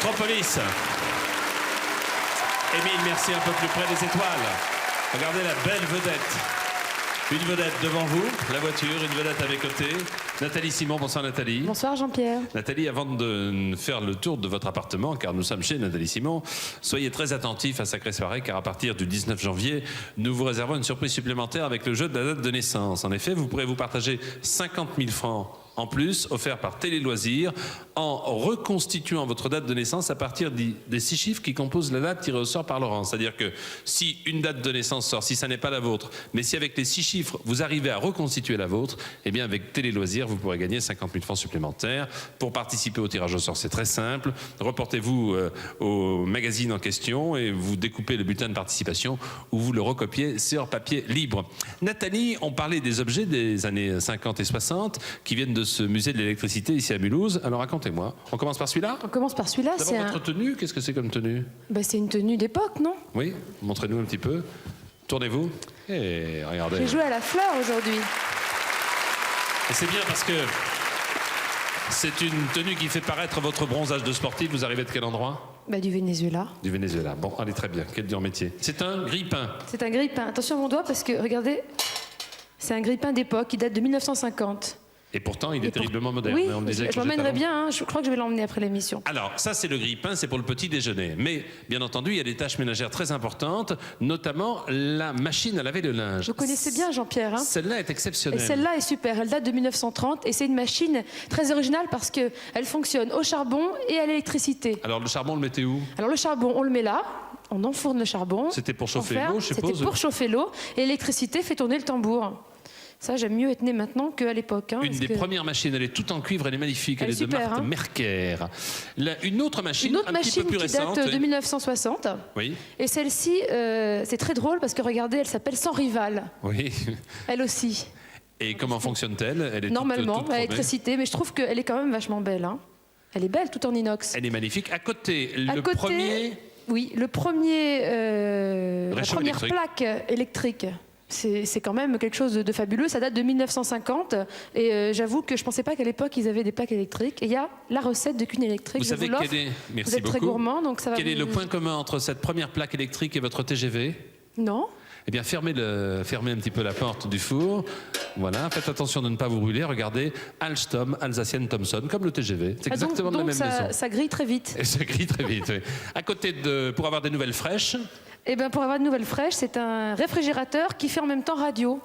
Electropolis. Émile, merci, un peu plus près des étoiles. Regardez la belle vedette. Une vedette devant vous, la voiture, une vedette à mes côtés. Nathalie Simon, bonsoir Nathalie. Bonsoir Jean-Pierre. Nathalie, avant de faire le tour de votre appartement, car nous sommes chez Nathalie Simon, soyez très attentifs à Sacrée Soirée, car à partir du 19 janvier, nous vous réservons une surprise supplémentaire avec le jeu de la date de naissance. En effet, vous pourrez vous partager 50 000 francs en plus, offert par Télé Loisirs, en reconstituant votre date de naissance à partir des 6 chiffres qui composent la date tirée au sort par Laurent. C'est-à-dire que si une date de naissance sort, si ça n'est pas la vôtre, mais si avec les 6 chiffres, vous arrivez à reconstituer la vôtre, eh bien avec Télé Loisirs, vous pourrez gagner 50 000 francs supplémentaires. Pour participer au tirage au sort, c'est très simple. Reportez-vous au magazine en question et vous découpez le bulletin de participation ou vous le recopiez sur papier libre. Nathalie, on parlait des objets des années 50 et 60 qui viennent de ce musée de l'électricité ici à Mulhouse. Alors racontez-moi. On commence par celui-là ? On commence par celui-là. D'abord, votre tenue, qu'est-ce que c'est comme tenue ? C'est une tenue d'époque, non ? Oui, montrez-nous un petit peu. Tournez-vous. Et regardez. J'ai joué à la fleur aujourd'hui. Et c'est bien parce que c'est une tenue qui fait paraître votre bronzage de sportif. Vous arrivez de quel endroit ? Du Venezuela. Du Venezuela. Bon, allez, très bien. Quel dur métier. C'est un grille-pain. C'est un grille-pain. Attention à mon doigt parce que, regardez, c'est un grille-pain d'époque qui date de 1950. Et pourtant, il est terriblement moderne. Oui, on me disait que je l'emmènerai bien. Je crois que je vais l'emmener après l'émission. Alors, ça, c'est le grille-pain, c'est pour le petit déjeuner. Mais, bien entendu, il y a des tâches ménagères très importantes, notamment la machine à laver le linge. Vous connaissez bien, Jean-Pierre. Hein ? Celle-là est exceptionnelle. Et celle-là est super. Elle date de 1930 et c'est une machine très originale parce qu'elle fonctionne au charbon et à l'électricité. Alors, le charbon, on le mettait où ? Alors, le charbon, on le met là. On enfourne le charbon. C'était pour chauffer l'eau, je suppose. C'était pour chauffer l'eau. Et l'électricité fait tourner le tambour. Ça, j'aime mieux être né maintenant qu'à l'époque. Hein, une des premières machines, elle est toute en cuivre, elle est magnifique, elle est super, de marque hein. Merker. Une autre machine, un petit peu plus récente. Qui date de 1960. Oui. Et celle-ci, c'est très drôle parce que regardez, elle s'appelle Sans Rival. Oui. Elle aussi. Et comment fonctionne-t-elle ? Elle est normalement, toute à l'électricité, mais je trouve qu'elle est quand même vachement belle. Hein. Elle est belle, tout en inox. Elle est magnifique. À côté, premier... Oui, la première plaque électrique. C'est quand même quelque chose de fabuleux. Ça date de 1950 et j'avoue que je ne pensais pas qu'à l'époque ils avaient des plaques électriques. Et il y a la recette de cuisine électrique. Vous savez quel est, merci vous êtes très beaucoup. gourmand, donc ça va. Quel est le point commun entre cette première plaque électrique et votre TGV ? Non. Eh bien, fermez un petit peu la porte du four. Voilà, faites attention de ne pas vous brûler. Regardez, Alstom, Alsacienne Thomson, comme le TGV. C'est exactement de la même maison. Ça grille très vite. Et ça grille très vite, oui. À côté pour avoir des nouvelles fraîches. Eh bien, pour avoir de nouvelles fraîches, c'est un réfrigérateur qui fait en même temps radio.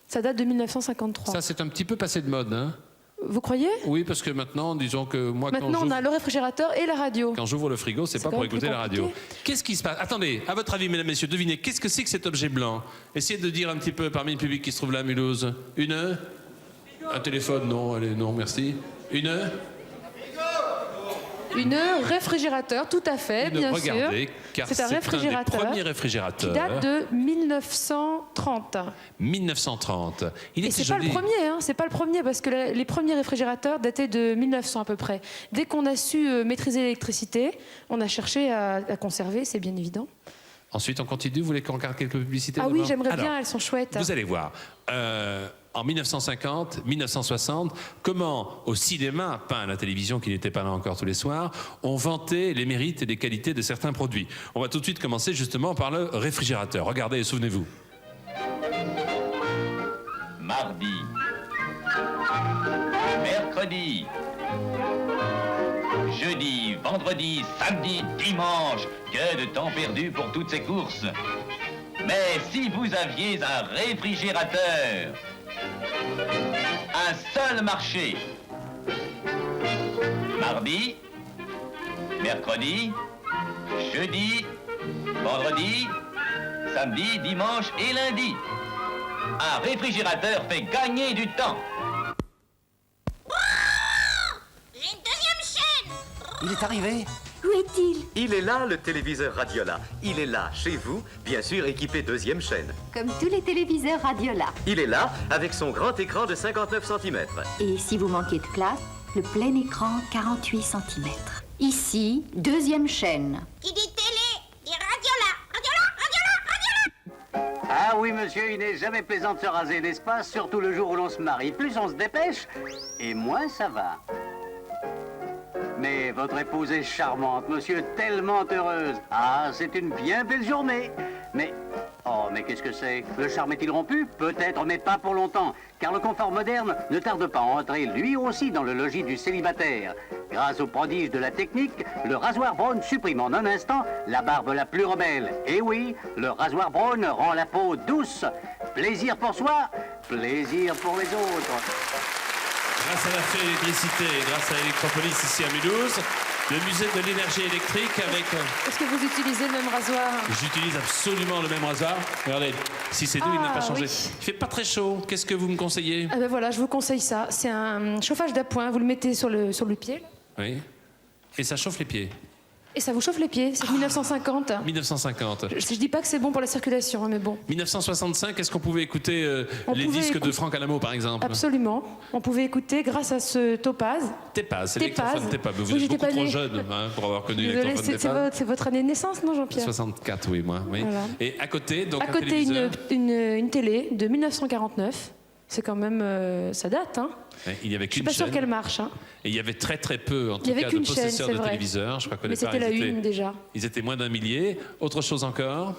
Ça date de 1953. Ça, c'est un petit peu passé de mode, hein ? Vous croyez ? Oui, parce que maintenant, disons que moi, maintenant, on a le réfrigérateur et la radio. Quand j'ouvre le frigo, c'est pas pour écouter la radio. Qu'est-ce qui se passe ? Attendez, à votre avis, mesdames, messieurs, devinez, qu'est-ce que c'est que cet objet blanc ? Essayez de dire un petit peu parmi le public qui se trouve là à Mulhouse. Un téléphone ? Non, allez, non, merci. Une réfrigérateur, tout à fait, bien sûr. Car c'est un réfrigérateur, des premiers réfrigérateurs qui date de 1930. 1930. Il était c'est pas le premier, hein, c'est pas le premier parce que les premiers réfrigérateurs dataient de 1900 à peu près. Dès qu'on a su maîtriser l'électricité, on a cherché à conserver, c'est bien évident. Ensuite, on continue. Vous voulez qu'on regarde quelques publicités ? Ah oui, j'aimerais bien, elles sont chouettes. Vous allez voir. En 1950, 1960, comment au cinéma, pas à la télévision qui n'était pas là encore tous les soirs, on vantait les mérites et les qualités de certains produits. On va tout de suite commencer justement par le réfrigérateur. Regardez et souvenez-vous. Mardi, mercredi, jeudi, vendredi, samedi, dimanche. Que de temps perdu pour toutes ces courses. Mais si vous aviez un réfrigérateur, un seul marché, mardi, mercredi, jeudi, vendredi, samedi, dimanche et lundi. Un réfrigérateur fait gagner du temps. J'ai une deuxième chaîne. Il est arrivé. Où est-il? Il est là, le téléviseur Radiola. Il est là, chez vous, bien sûr équipé deuxième chaîne. Comme tous les téléviseurs Radiola. Il est là, avec son grand écran de 59 cm. Et si vous manquez de place, le plein écran 48 cm. Ici, deuxième chaîne. Qui dit télé, dit Radiola. Radiola, Radiola, Radiola. Ah oui, monsieur, il n'est jamais plaisant de se raser, n'est-ce pas? Surtout le jour où l'on se marie. Plus on se dépêche, et moins ça va. Mais votre épouse est charmante, monsieur, tellement heureuse. Ah, c'est une bien belle journée. Mais... Oh, mais qu'est-ce que c'est? Le charme est-il rompu? Peut-être, mais pas pour longtemps. Car le confort moderne ne tarde pas à entrer lui aussi dans le logis du célibataire. Grâce au prodige de la technique, le rasoir Braun supprime en un instant la barbe la plus rebelle. Et oui, le rasoir Braun rend la peau douce. Plaisir pour soi, plaisir pour les autres. Grâce à la fée électricité, grâce à Electropolis ici à Mulhouse, le musée de l'énergie électrique avec... Est-ce que vous utilisez le même rasoir? J'utilise absolument le même rasoir. Regardez, si c'est doux, il n'a pas changé. Oui. Il fait pas très chaud. Qu'est-ce que vous me conseillez? Ah ben voilà, je vous conseille ça. C'est un chauffage d'appoint. Vous le mettez sur le pied. Oui. Et ça chauffe les pieds. Et ça vous chauffe les pieds. C'est 1950. 1950. Je dis pas que c'est bon pour la circulation, mais bon. 1965, est-ce qu'on pouvait écouter les disques de Franck Alamo, par exemple? Absolument. On pouvait écouter grâce à ce Topaz. Tepaz, c'est l'électrophone Tepaz. Vous Oui, êtes beaucoup trop née. jeune pour avoir connu Désolée, l'électrophone Tepaz. c'est votre année de naissance, non, Jean-Pierre? 64, oui, moi. Oui. Voilà. Et à côté, donc À un côté, téléviseur. une télé de 1949. C'est quand même... ça date, hein. Ouais, il n'y avait Je suis qu'une pas sûre chaîne. qu'elle marche, hein. Et il y avait très très peu, en Il y tout avait cas, de qu'une chaîne, possesseurs c'est de vrai. téléviseurs. Je crois qu'au Mais départ, c'était la ils étaient, une, déjà. Ils étaient moins d'un millier. Autre chose encore.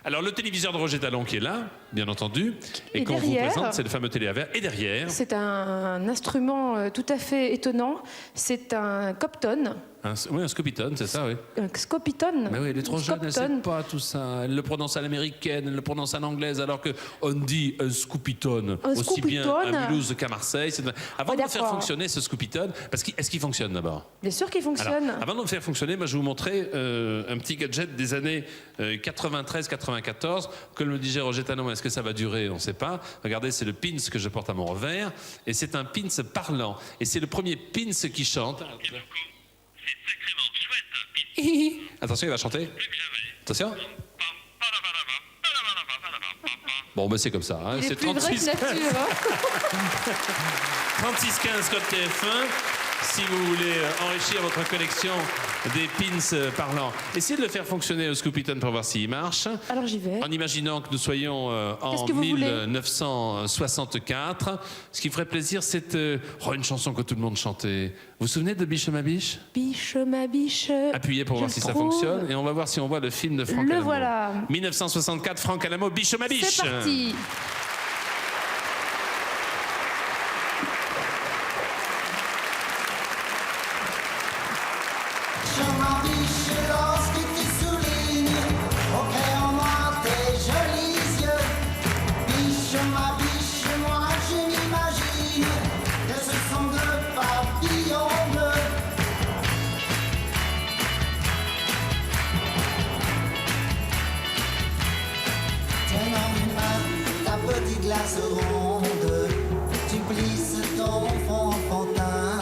Alors, le téléviseur de Roger Talon qui est là, bien entendu, et, Et qu'on vous derrière- présente, c'est le fameux télé à verre. Et derrière, C'est un instrument tout à fait étonnant. C'est un Copton. un Scopitone, c'est ça, oui. Un Scopiton. Mais oui, elle est trop jeune, elle ne sait Scopton. pas tout ça. Elle le prononce à l'américaine, elle le prononce à l'anglaise, alors qu'on dit un Scoopitone Un aussi bien Scoopitone. à Mulhouse qu'à Marseille. Avant de faire d'accord. fonctionner ce Scoopitone, parce qu'est-ce qu'il fonctionne d'abord? Bien sûr qu'il fonctionne. Alors, avant de le faire fonctionner, moi, je vais vous montrer un petit gadget des années 93-94. Comme le disait Roger Talon, est-ce que ça va durer? On ne sait pas. Regardez, c'est le pins que je porte à mon revers. Et c'est un pins parlant. Et c'est le premier pins qui chante. Attention, il va chanter. Attention. Bon, ben c'est comme ça. Hein. Il est C'est plus vrai que 36 nature, hein. 3615 code TF1. Si vous voulez enrichir votre collection des pins parlants. Essayez de le faire fonctionner au Scoopitone pour voir s'il marche. Alors j'y vais. En imaginant que nous soyons en Qu'est-ce que vous voulez 1964. Ce qui ferait plaisir, c'est une chanson que tout le monde chantait. Vous vous souvenez de Biche ma biche? Biche ma biche. Appuyez pour voir Je si ça trouve. fonctionne. Et on va voir si on voit le film de Franck Le Alamo. voilà. 1964, Franck Alamo, Biche ma biche. C'est parti. Je m'embiche lorsque tu soulignes au crayon noir tes jolis yeux. Biche ma biche, moi je m'imagine que ce sont deux papillons bleus. Tenant une main ta petite glace ronde, tu plisses ton front enfantin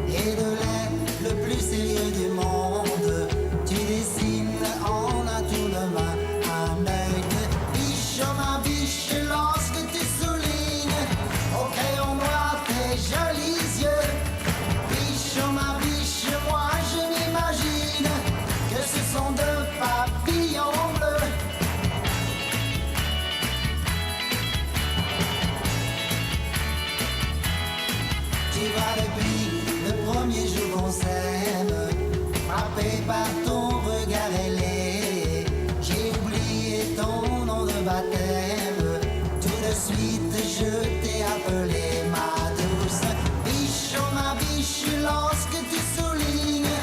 et de lait le plus sérieux du monde. Tu dessines en un tour de main un œil de biche, oh ma biche, lorsque tu soulignes au crayon noir tes jolis yeux. Biche, oh ma biche, moi je m'imagine que ce sont deux papillons bleus. Tu vois depuis le premier jour qu'on s'aime, frappé par ton regard ailé, j'ai oublié ton nom de baptême. Tout de suite je t'ai appelé ma douce biche, oh ma biche, lorsque tu soulignes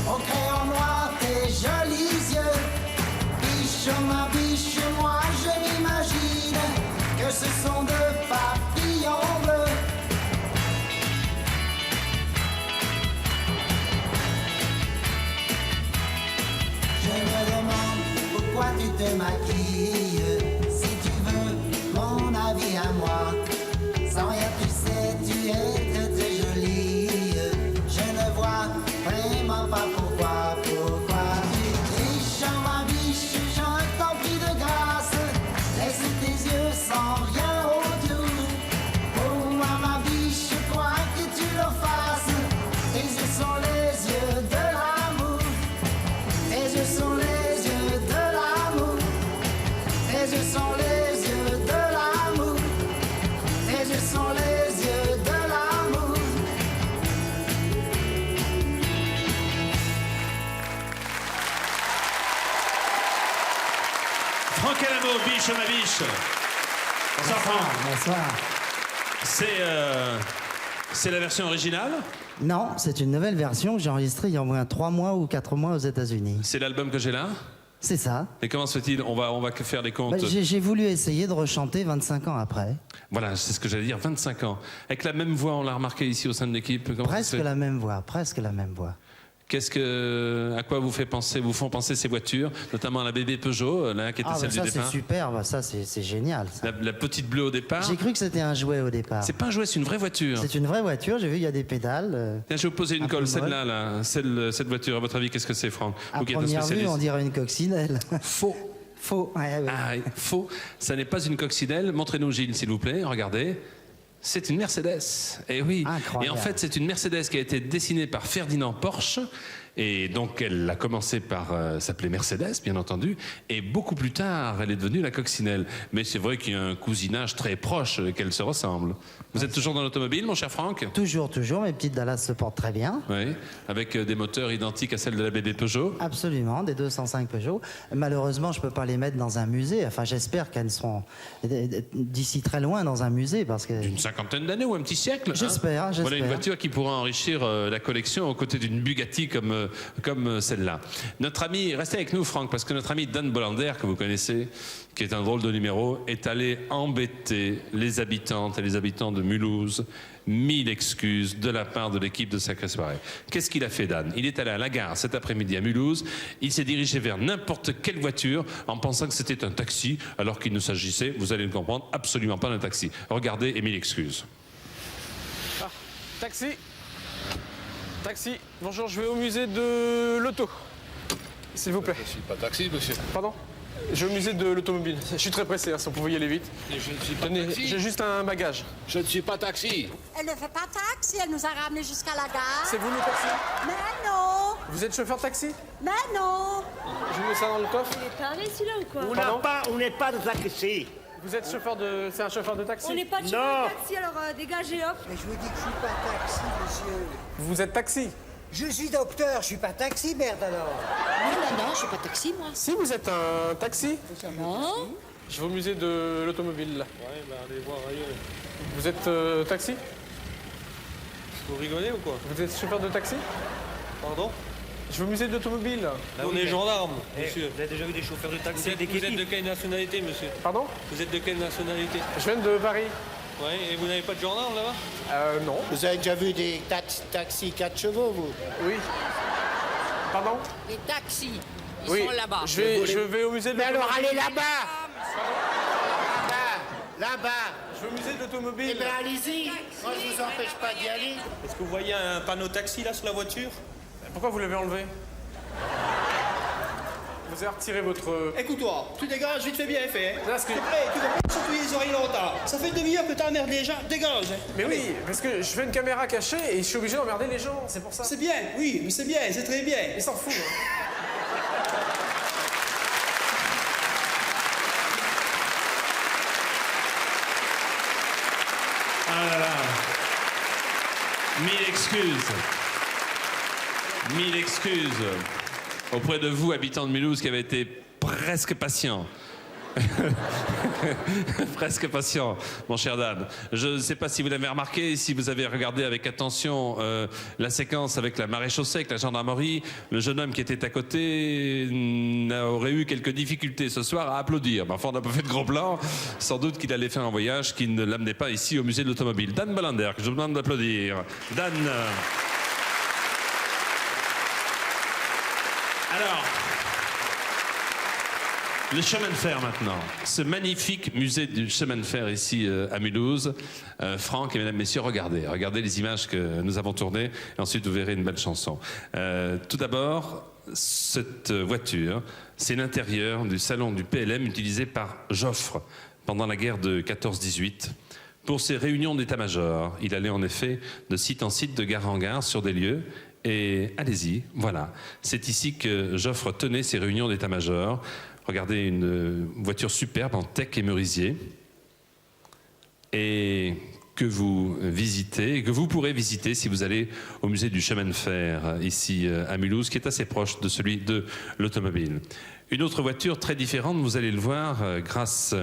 au crayon noir tes jolis yeux. Biche, oh ma biche, moi je m'imagine que ce sont deux papillons bleus. Je me demande pourquoi tu te maquilles. Si tu veux mon avis à moi, sans rien tu sais, tu es très très jolie. Je ne vois vraiment pas pourquoi tu triches, oh ma biche, je t'en prie de grâce. Laisse tes yeux sans rien autour. Pour moi ma biche, quoi que tu le fasses, tes yeux sont les yeux de l'amour. Tes yeux sont les yeux de l'amour. Tes yeux sont les yeux de l'amour. Tes yeux sont les yeux de l'amour. Franck Alamo, biche ma biche. Bonsoir Franck. Bonsoir. C'est la version originale? Non, c'est une nouvelle version que j'ai enregistrée il y a au moins 3 mois ou 4 mois aux États-Unis. C'est l'album que j'ai là? C'est ça. Et comment se fait-il? On va faire les comptes. J'ai voulu essayer de rechanter 25 ans après. Voilà, c'est ce que j'allais dire, 25 ans. Avec la même voix, on l'a remarqué ici au sein de l'équipe. Presque la même voix, presque la même voix. À quoi vous font penser ces voitures, notamment la bébé Peugeot, là, qui était celle du ça départ? c'est superbe, ça c'est génial. Ça. La petite bleue au départ. J'ai cru que c'était un jouet au départ. C'est pas un jouet, c'est une vraie voiture. C'est une vraie voiture, j'ai vu il y a des pédales. Tiens, je vais vous poser une colle, celle-là, là, cette voiture. À votre avis, qu'est-ce que c'est, Franck? À Vous qui êtes un première vue, spécialiste. on dirait une coccinelle. Faux. Faux, ouais. Ah, faux. Ça n'est pas une coccinelle. Montrez-nous, Gilles, s'il vous plaît. Regardez. C'est une Mercedes. Et oui. Incroyable. Et en fait, c'est une Mercedes qui a été dessinée par Ferdinand Porsche. Et donc, elle a commencé par s'appeler Mercedes, bien entendu. Et beaucoup plus tard, elle est devenue la coccinelle. Mais c'est vrai qu'il y a un cousinage très proche, qu'elles se ressemblent. Vous êtes toujours dans l'automobile, mon cher Franck? Toujours. Mes petites Dallas se portent très bien. Oui. Avec des moteurs identiques à celles de la bébé Peugeot? Absolument, des 205 Peugeot. Malheureusement, je ne peux pas les mettre dans un musée. Enfin, j'espère qu'elles seront d'ici très loin dans un musée. Parce que... D'une 50aine d'années ou un petit siècle. J'espère. Voilà une voiture qui pourra enrichir la collection aux côtés d'une Bugatti comme celle-là. Notre ami, restez avec nous Franck, parce que notre ami Dan Bolander, que vous connaissez, qui est un drôle de numéro, est allé embêter les habitantes et les habitants de Mulhouse. 1000 excuses de la part de l'équipe de Sacrée Soirée. Qu'est-ce qu'il a fait, Dan? Il est allé à la gare cet après-midi à Mulhouse. Il s'est dirigé vers n'importe quelle voiture en pensant que c'était un taxi, alors qu'il ne s'agissait, vous allez le comprendre, absolument pas d'un taxi. Regardez et 1000 excuses. Ah, taxi. Taxi. Bonjour, je vais au musée de l'auto. S'il vous plaît. Je ne suis pas taxi, monsieur. Pardon? Je vais au musée de l'automobile. Je suis très pressé, hein, si on pouvait y aller vite. Je ne suis pas taxi. J'ai juste un bagage. Je ne suis pas taxi. Elle ne fait pas taxi, elle nous a ramenés jusqu'à la gare. C'est vous le taxi? Mais non. Vous êtes chauffeur de taxi? Mais non. Je mets ça dans le coffre. Il est parlé celui-là ou quoi? On n'est pas de taxi. Vous êtes chauffeur de... C'est un chauffeur de taxi? On n'est pas de chauffeur de taxi, alors dégagez, hop. Mais je vous dis que je suis pas taxi, monsieur. Vous êtes taxi? Je suis docteur, je suis pas taxi, merde alors. Non, je suis pas taxi, moi. Si, vous êtes un taxi? Non. Je vais au musée de l'automobile, là. Ouais, bah allez voir ailleurs. Vous êtes taxi? Vous rigolez ou quoi? Vous êtes chauffeur de taxi? Pardon? Je vais au musée de l'automobile. Là, on est gendarme, monsieur. Vous avez déjà vu des chauffeurs de taxi Vous êtes de quelle nationalité, monsieur? Pardon? Vous êtes de quelle nationalité? Je viens de Paris. Ouais, et vous n'avez pas de gendarme là-bas? Non. Vous avez déjà vu des taxis 4 chevaux, vous? Oui. Pardon? Les taxis, ils Oui. sont là-bas. Je vais au musée de Mais alors l'automobile. allez là-bas! Là-bas! Je vais au musée de l'automobile. Eh bien allez-y! Moi je vous empêche pas d'y aller. Est-ce que vous voyez un panneau taxi là sur la voiture? Pourquoi vous l'avez enlevé? Vous avez retiré votre... Écoute-toi, tu dégages, vite fait bien fait. Hein. Là, ce que- S'il te plaît, tu vas pas surtout les oreilles longtemps. Ça fait une demi-heure que t'as emmerdé les gens, dégage. Hein. Mais oui, parce que je fais une caméra cachée et je suis obligé d'emmerder les gens, c'est pour ça. C'est bien, oui, mais c'est bien, c'est très bien. Ils s'en foutent. Hein. Ah là là. 1000 excuses. 1000 excuses auprès de vous, habitants de Mulhouse, qui avez été presque patients. Presque patient, mon cher Dan. Je ne sais pas si vous l'avez remarqué, si vous avez regardé avec attention la séquence avec la maréchaussée, avec la gendarmerie. Le jeune homme qui était à côté aurait eu quelques difficultés ce soir à applaudir. Mais enfin, on n'a pas fait de gros plan. Sans doute qu'il allait faire un voyage qui ne l'amenait pas ici au musée de l'automobile. Dan Bolander, que je vous demande d'applaudir. Dan. Alors. Le chemin de fer maintenant, ce magnifique musée du chemin de fer ici à Mulhouse. Franck et mesdames, messieurs, regardez les images que nous avons tournées et ensuite vous verrez une belle chanson. Tout d'abord, cette voiture, c'est l'intérieur du salon du PLM utilisé par Joffre pendant la guerre de 14-18. Pour ses réunions d'état-major, il allait en effet de site en site, de gare en gare sur des lieux. Et allez-y, voilà. C'est ici que Joffre tenait ses réunions d'état-major. Regardez une voiture superbe en teck et merisier et que vous visitez, et que vous pourrez visiter si vous allez au musée du chemin de fer ici à Mulhouse, qui est assez proche de celui de l'automobile. Une autre voiture très différente, vous allez le voir, grâce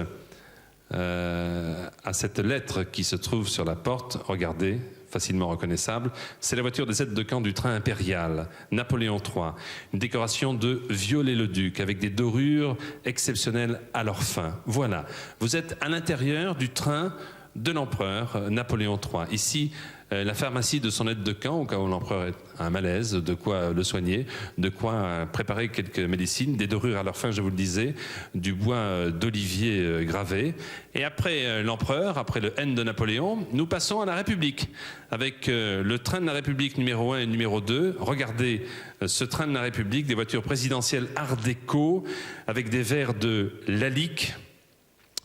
à cette lettre qui se trouve sur la porte. Regardez, facilement reconnaissable. C'est la voiture des aides de camp du train impérial, Napoléon III. Une décoration de Viollet-le-Duc, avec des dorures exceptionnelles à leur fin. Voilà, vous êtes à l'intérieur du train de l'empereur Napoléon III. Ici, la pharmacie de son aide de camp, au cas où l'empereur a un malaise, de quoi le soigner, de quoi préparer quelques médecines, des dorures à leur fin, je vous le disais, du bois d'olivier gravé. Et après l'empereur, après le N de Napoléon, nous passons à la République, avec le train de la République numéro 1 et numéro 2. Regardez ce train de la République, des voitures présidentielles Art déco, avec des verres de Lalique,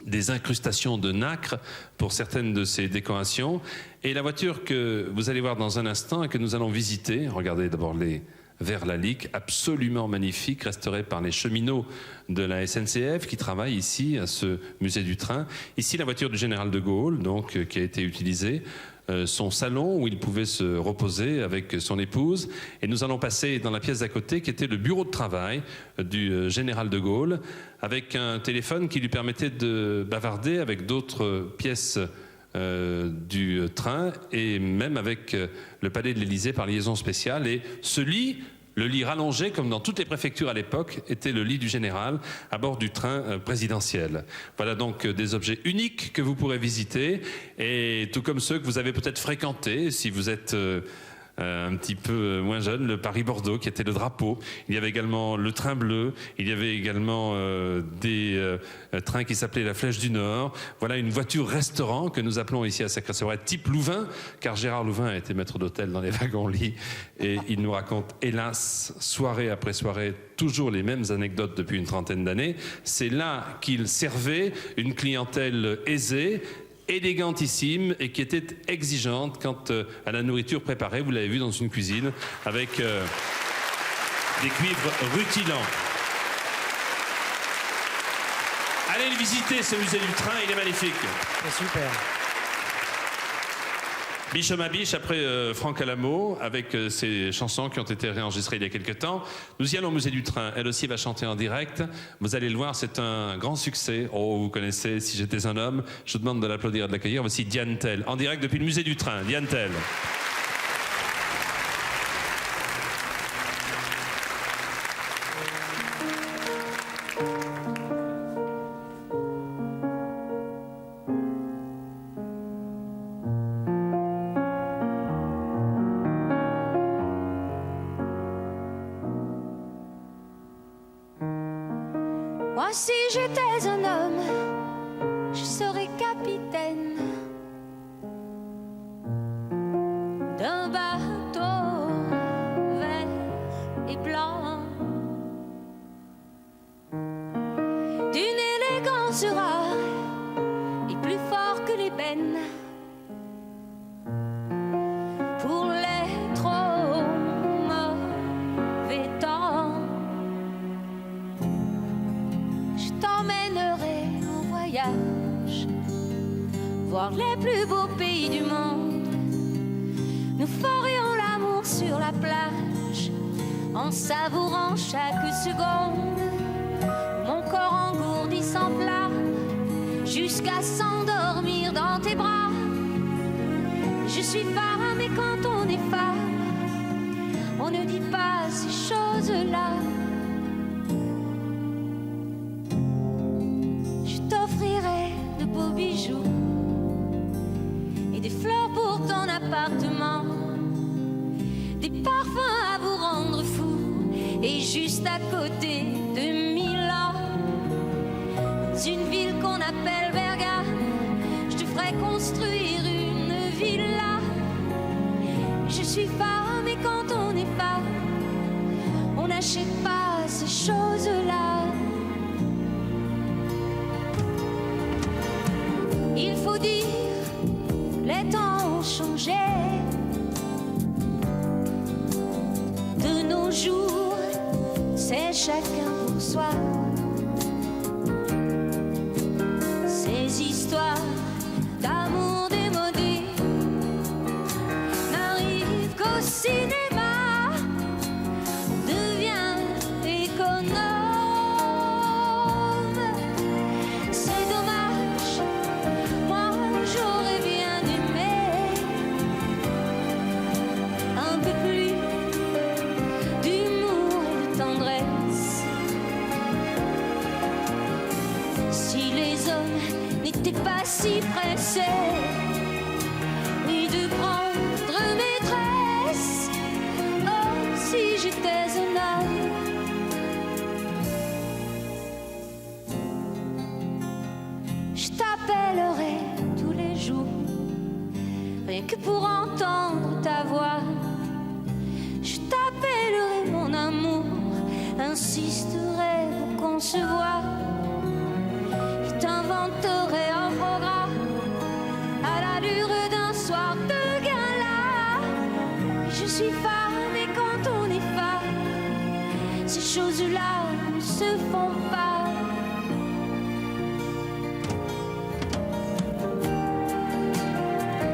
des incrustations de nacre pour certaines de ces décorations. Et la voiture que vous allez voir dans un instant et que nous allons visiter, regardez d'abord les verres Lalique, absolument magnifiques, restaurés par les cheminots de la SNCF qui travaillent ici à ce musée du train. Ici, la voiture du général de Gaulle, donc, qui a été utilisée, son salon où il pouvait se reposer avec son épouse. Et nous allons passer dans la pièce d'à côté qui était le bureau de travail du général de Gaulle, avec un téléphone qui lui permettait de bavarder avec d'autres pièces du train, et même avec le palais de l'Élysée par liaison spéciale. Et ce lit, le lit rallongé, comme dans toutes les préfectures à l'époque, était le lit du général à bord du train présidentiel. Voilà donc des objets uniques que vous pourrez visiter, et tout comme ceux que vous avez peut-être fréquentés si vous êtes un petit peu moins jeune, le Paris-Bordeaux qui était le drapeau. Il y avait également le train bleu, il y avait également des trains qui s'appelaient la Flèche du Nord. Voilà une voiture-restaurant que nous appelons ici à Sacré-Seurat type Louvain, car Gérard Louvain a été maître d'hôtel dans les wagons-lits, et il nous raconte, hélas, soirée après soirée, toujours les mêmes anecdotes depuis une trentaine d'années. C'est là qu'il servait une clientèle aisée, élégantissime, et qui était exigeante quant à la nourriture préparée. Vous l'avez vu dans une cuisine avec des cuivres rutilants. Allez le visiter, ce musée du train, il est magnifique. C'est super. Biche ma biche, après Franck Alamo, avec ses chansons qui ont été réenregistrées il y a quelques temps. Nous y allons au musée du train. Elle aussi va chanter en direct. Vous allez le voir, c'est un grand succès. Oh, vous connaissez Si j'étais un homme. Je vous demande de l'applaudir et de l'accueillir. Voici Diane Tell, en direct depuis le musée du train. Diane Tell. Moi, si j'étais un homme, je serais capitaine d'un bateau vert et blanc, d'une élégance rare et plus fort que l'ébène. Pour les trop mauvais temps, je t'emmènerai en voyage, voir les plus beaux pays du monde. Nous ferions l'amour sur la plage, en savourant chaque seconde. Mon corps engourdi s'enflamme, jusqu'à s'endormir dans tes bras. Je suis femme, et quand on est femme, on ne dit pas ces choses-là. Je t'offrirai de beaux bijoux et des fleurs pour ton appartement, des parfums à vous rendre fou, et juste à côté de Milan, dans une ville qu'on appelle Bergame, je te ferai construire une villa. Je suis femme, et quand on est femme, on n'achète pas ces choses-là. Il faut dire, les temps ont changé. De nos jours, c'est chacun pour soi. Ces histoires d'amour démodé n'arrivent qu'au cinéma. On devient économe hommes n'étaient pas si pressés, ni de prendre maîtresse. Oh, si j'étais un homme. Je t'appellerai tous les jours, rien que pour entendre ta voix. Je t'appellerai mon amour, insisterai pour qu'on se voie. Je t'inventerai un programme à l'allure d'un soir de gala. Je suis femme et quand on est femme, ces choses-là ne se font pas.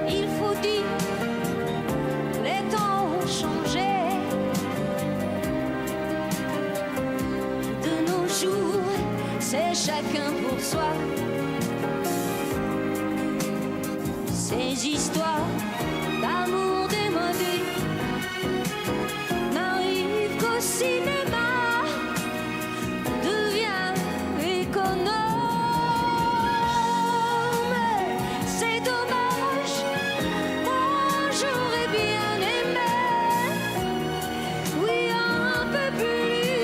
Il faut dire que les temps ont changé. De nos jours, c'est chacun pour soi. Ces histoires d'amour démodé n'arrivent qu'au cinéma. Deviens économe. C'est dommage, moi j'aurais bien aimé, oui, un peu plus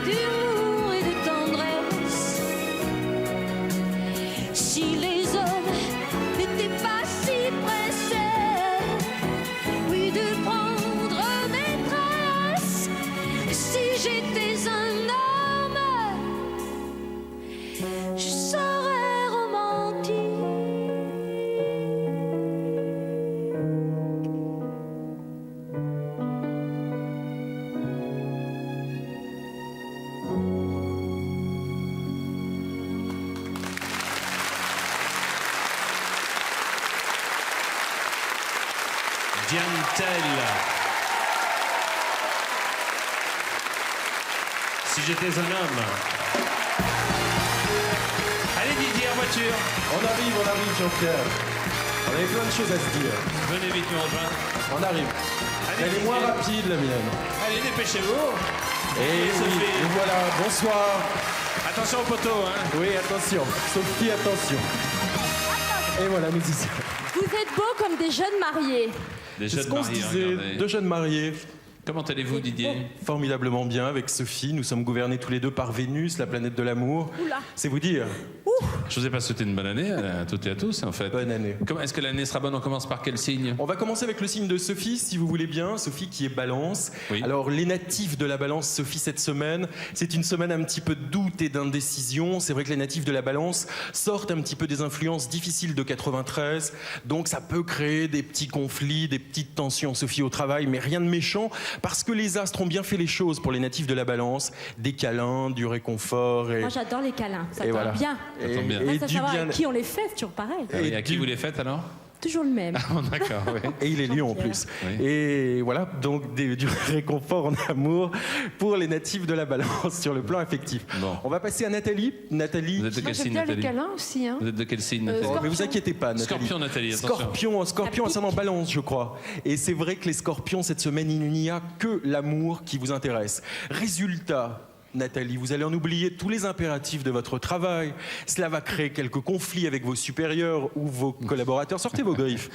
d'humour et de tendresse. Si les hommes n'étaient pas si pressés, oui, de prendre maîtresse. Si j'étais un homme, je serais romantique. Diane Tell. Si j'étais un homme. Allez Didier, en voiture. On arrive, Jean-Pierre. On avait plein de choses à se dire. Venez vite nous rejoindre. On arrive. Allez, Elle est moins Didier. rapide, la mienne. Allez, dépêchez-vous. Et oui, Sophie. et voilà, bonsoir. Attention au poteau, hein. Oui, attention. Sophie, attention. Et voilà, nous y sommes. Vous êtes beaux comme des jeunes mariés. Des C'est jeunes ce qu'on se mariés, disait, regardez. deux jeunes mariés. Comment allez-vous, Didier? Formidablement bien avec Sophie. Nous sommes gouvernés tous les deux par Vénus, la planète de l'amour. Oula. C'est vous dire. Je vous ai pas souhaité une bonne année à toutes et à tous, en fait. Bonne année. Est-ce que l'année sera bonne? On commence par quel signe? On va commencer avec le signe de Sophie, si vous voulez bien. Sophie qui est Balance. Oui. Alors, les natifs de la Balance, Sophie, cette semaine, c'est une semaine un petit peu de doute et d'indécision. C'est vrai que les natifs de la Balance sortent un petit peu des influences difficiles de 93. Donc, ça peut créer des petits conflits, des petites tensions, Sophie, au travail, mais rien de méchant, parce que les astres ont bien fait les choses pour les natifs de la Balance. Des câlins, du réconfort. Et... Moi j'adore les câlins, ça Et tombe voilà. bien. Ça tombe bien. Reste Et à du savoir bien- avec qui on les fait, c'est toujours pareil. Et à qui vous les faites alors? Toujours le même. D'accord, oui. Et il est lion en plus. Et voilà, donc du réconfort en amour pour les natifs de la Balance sur le plan affectif. On va passer à Nathalie. Nathalie. Vous êtes de Moi quel j'aime signe, bien les Nathalie? câlins aussi. Hein. Vous êtes de quel signe, Euh, Nathalie? Oh, mais vous inquiétez pas, Nathalie. Scorpion, Nathalie, attention. Scorpion ascendant Balance, je crois. Et c'est vrai que les scorpions, cette semaine, il n'y a que l'amour qui vous intéresse. Résultat. Nathalie, vous allez en oublier tous les impératifs de votre travail. Cela va créer quelques conflits avec vos supérieurs ou vos collaborateurs. Sortez vos griffes.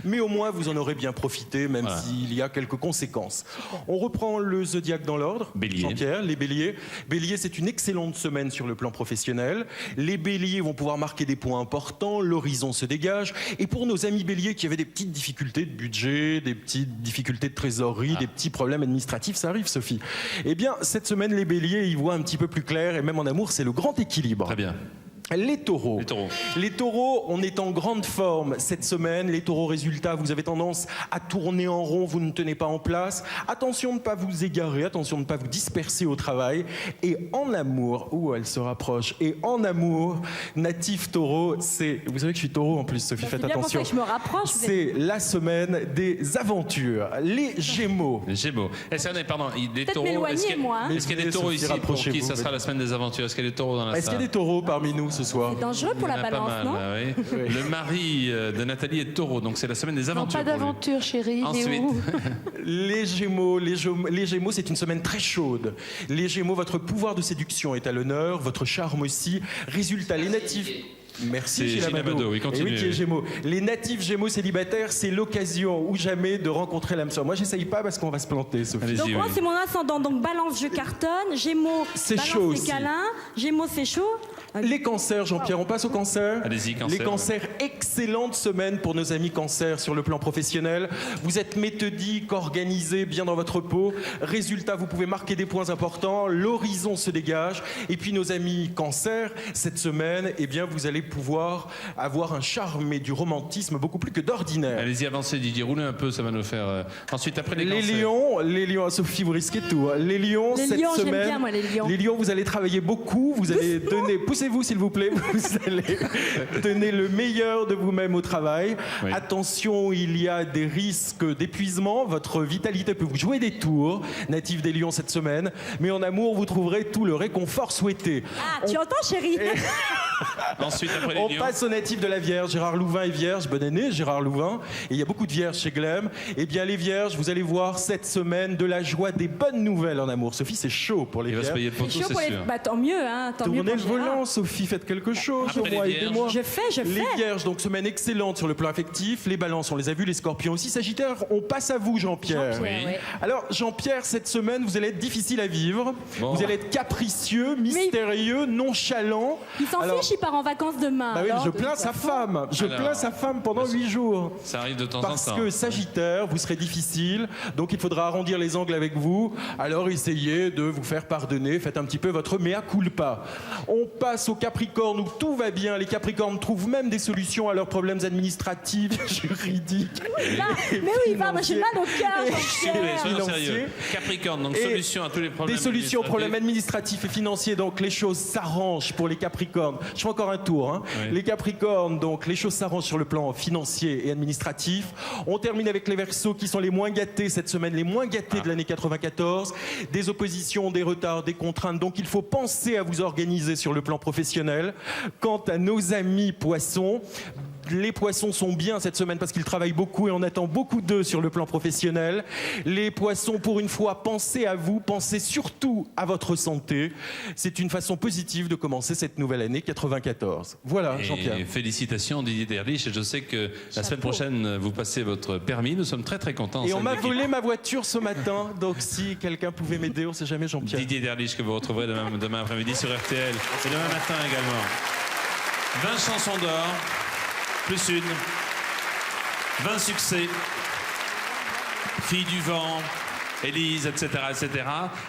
Mais au moins, vous en aurez bien profité, même s'il y a quelques conséquences. On reprend le zodiaque dans l'ordre. Bélier. Jean-Pierre, les béliers. Bélier, c'est une excellente semaine sur le plan professionnel. Les béliers vont pouvoir marquer des points importants. L'horizon se dégage. Et pour nos amis béliers qui avaient des petites difficultés de budget, des petites difficultés de trésorerie, des petits problèmes administratifs, ça arrive, Sophie. Eh bien, cette semaine, les béliers y voient un petit peu plus clair, et même en amour, c'est le grand équilibre. Très bien. Les taureaux. Les taureaux, on est en grande forme cette semaine. Les taureaux, résultat, vous avez tendance à tourner en rond, vous ne tenez pas en place. Attention de ne pas vous égarer, attention de ne pas vous disperser au travail. Et en amour, elle se rapproche. Et en amour, natif taureau, c'est... Vous savez que je suis taureau en plus, Sophie, faites C'est bien pour ça attention. que je me rapproche. vous êtes- C'est la semaine des aventures. Les gémeaux. Les Gémeaux. Est-ce qu'il y a des, pardon, des Peut-être taureaux? m'éloigner, Est-ce qu'il y a- moi, hein. est-ce qu'il y a des taureaux Sophie, ici pour qui rapprochez-vous, ça sera la semaine des aventures? Est-ce qu'il y a des taureaux dans la Est-ce qu'il y salle? a des taureaux parmi nous? ce soir. C'est dangereux pour la Il y en a pas balance, mal, non? bah oui. Le mari de Nathalie est Taureau, donc c'est la semaine des Non, aventures. pas pour lui. d'aventure, chérie. Ensuite. Mais où Les Gémeaux, c'est une semaine très chaude. Les Gémeaux, votre pouvoir de séduction est à l'honneur, votre charme aussi. Résultat, les natifs... Merci C'est Gilles Gilles Amado. Amado, oui, Et continue. oui, qui est Gémeaux. Les natifs Gémeaux célibataires, c'est l'occasion ou jamais de rencontrer l'âme sœur. Moi, j'essaye pas parce qu'on va se planter, Sophie. Donc moi c'est mon ascendant, donc balance je cartonne, Gémeaux C'est balance chaud les aussi. câlins, Gémeaux c'est chaud. Les cancers, Jean-Pierre, on passe au cancer. Allez-y, cancer, Les cancers, excellente semaine pour nos amis cancers sur le plan professionnel. Vous êtes méthodique, organisé, bien dans votre peau. Résultat, vous pouvez marquer des points importants. L'horizon se dégage. Et puis nos amis cancers, cette semaine, eh bien, vous allez pouvoir avoir un charme et du romantisme beaucoup plus que d'ordinaire. Allez-y, avancez Didier, roulez un peu, ça va nous faire... Ensuite, après les Les cancers. lions, Sophie, vous risquez tout. Hein. Les lions, Les cette lions, j'aime semaine, bien, moi, les lions. vous allez travailler beaucoup, vous allez donner, poussez-vous s'il vous plaît, vous allez donner le meilleur de vous-même au travail. Oui. Attention, il y a des risques d'épuisement, votre vitalité peut vous jouer des tours, natif des lions cette semaine, mais en amour, vous trouverez tout le réconfort souhaité. Ah, tu entends chérie? Ensuite, après les On lions. passe au natif de la Vierge. Gérard Louvain est vierge. Bonne année, Gérard Louvain. Et il y a beaucoup de vierges chez Glem. Eh bien, les vierges, vous allez voir cette semaine de la joie, des bonnes nouvelles en amour. Sophie, c'est chaud pour les Il va se vierges. payer de poteau, Chaud c'est pour les... sûr. Bah tant mieux, hein, tant mieux Tournez pour le Gérard. volant, Sophie, faites quelque chose. Après Au les moins, vierges. aidez-moi. Je fais. Les vierges, donc semaine excellente sur le plan affectif. Les balances, on les a vus, les scorpions aussi. Sagittaire, on passe à vous, Jean-Pierre. Jean-Pierre, oui. Alors, Jean-Pierre, cette semaine, vous allez être difficile à vivre. Bon. Vous allez être capricieux, mystérieux, nonchalant. Il s'en Alors- fiche, il part en vacances demain. Bah oui, alors, je de plains toute sa façon. femme. Je Alors, plains sa femme pendant 8 jours. Ça arrive de temps Parce en temps. que Sagittaire, vous serez difficile, donc il faudra arrondir les angles avec vous. Alors essayez de vous faire pardonner, faites un petit peu votre mea culpa. On passe aux Capricornes où tout va bien. Les Capricornes trouvent même des solutions à leurs problèmes administratifs, juridiques. Là, mais oui, va, moi j'ai mal au cœur, Soyez Jean-Pierre. sérieux. financier. Capricorne, donc Et solution à tous les problèmes. Des solutions aux problèmes administratifs. administratifs et financiers, donc les choses s'arrangent pour les Capricornes. Je fais encore un tour. Hein. Oui. Les Capricornes, donc les choses s'arrangent sur le plan financier et administratif. On termine avec les Verseaux qui sont les moins gâtés cette semaine, les moins gâtés de l'année 94. Des oppositions, des retards, des contraintes. Donc il faut penser à vous organiser sur le plan professionnel. Quant à nos amis poissons, les poissons sont bien cette semaine parce qu'ils travaillent beaucoup et on attend beaucoup d'eux sur le plan professionnel. Les poissons, pour une fois, pensez à vous, pensez surtout à votre santé. C'est une façon positive de commencer cette nouvelle année 94. Voilà, Jean-Pierre. Et félicitations Didier Derlich. Et je sais que la semaine prochaine, vous passez votre permis. Nous sommes très très contents. Et on Celle m'a de- volé ma voiture ce matin, donc si quelqu'un pouvait m'aider, on sait jamais, Jean-Pierre. Didier Derlich que vous retrouverez demain après-midi sur RTL et demain matin également. 20 chansons d'or, plus une, 20 succès, Fille du vent, Élise, etc., etc.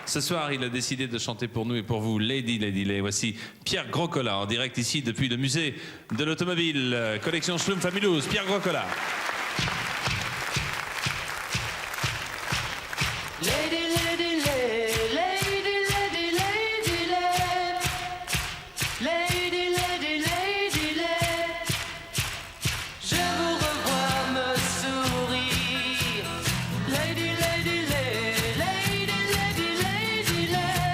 Ce soir, il a décidé de chanter pour nous et pour vous Lady Lay. Voici Pierre Groscola en direct ici depuis le musée de l'automobile, collection Schlumpf à Mulhouse. Pierre Groscola. Lady, lady, lay, lady, lady, lady, lay. Lady, lady, lady, lay. Je vous revois me sourire. Lady, lady, lay, lady, lady, lady, lay.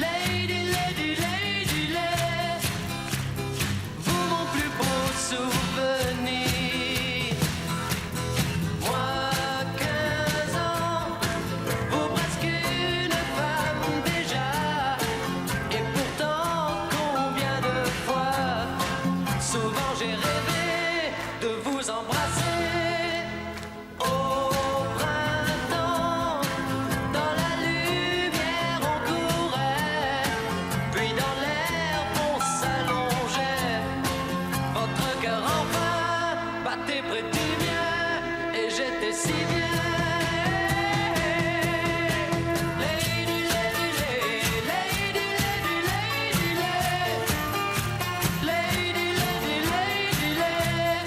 Lady, lady, lady, lay. Vous, mon plus beau souvenir. Moi, 15 ans, vous presque une femme déjà. Et pourtant, combien de fois, souvent j'ai rêvé de vous embrasser. Au printemps, dans la lumière on courait, puis dans l'herbe on s'allongeait. Votre cœur enfin battait près du mien et j'étais si bien. Lady, lady, lay, lady, lady, lady, lay. Lady, lady, lady, lay.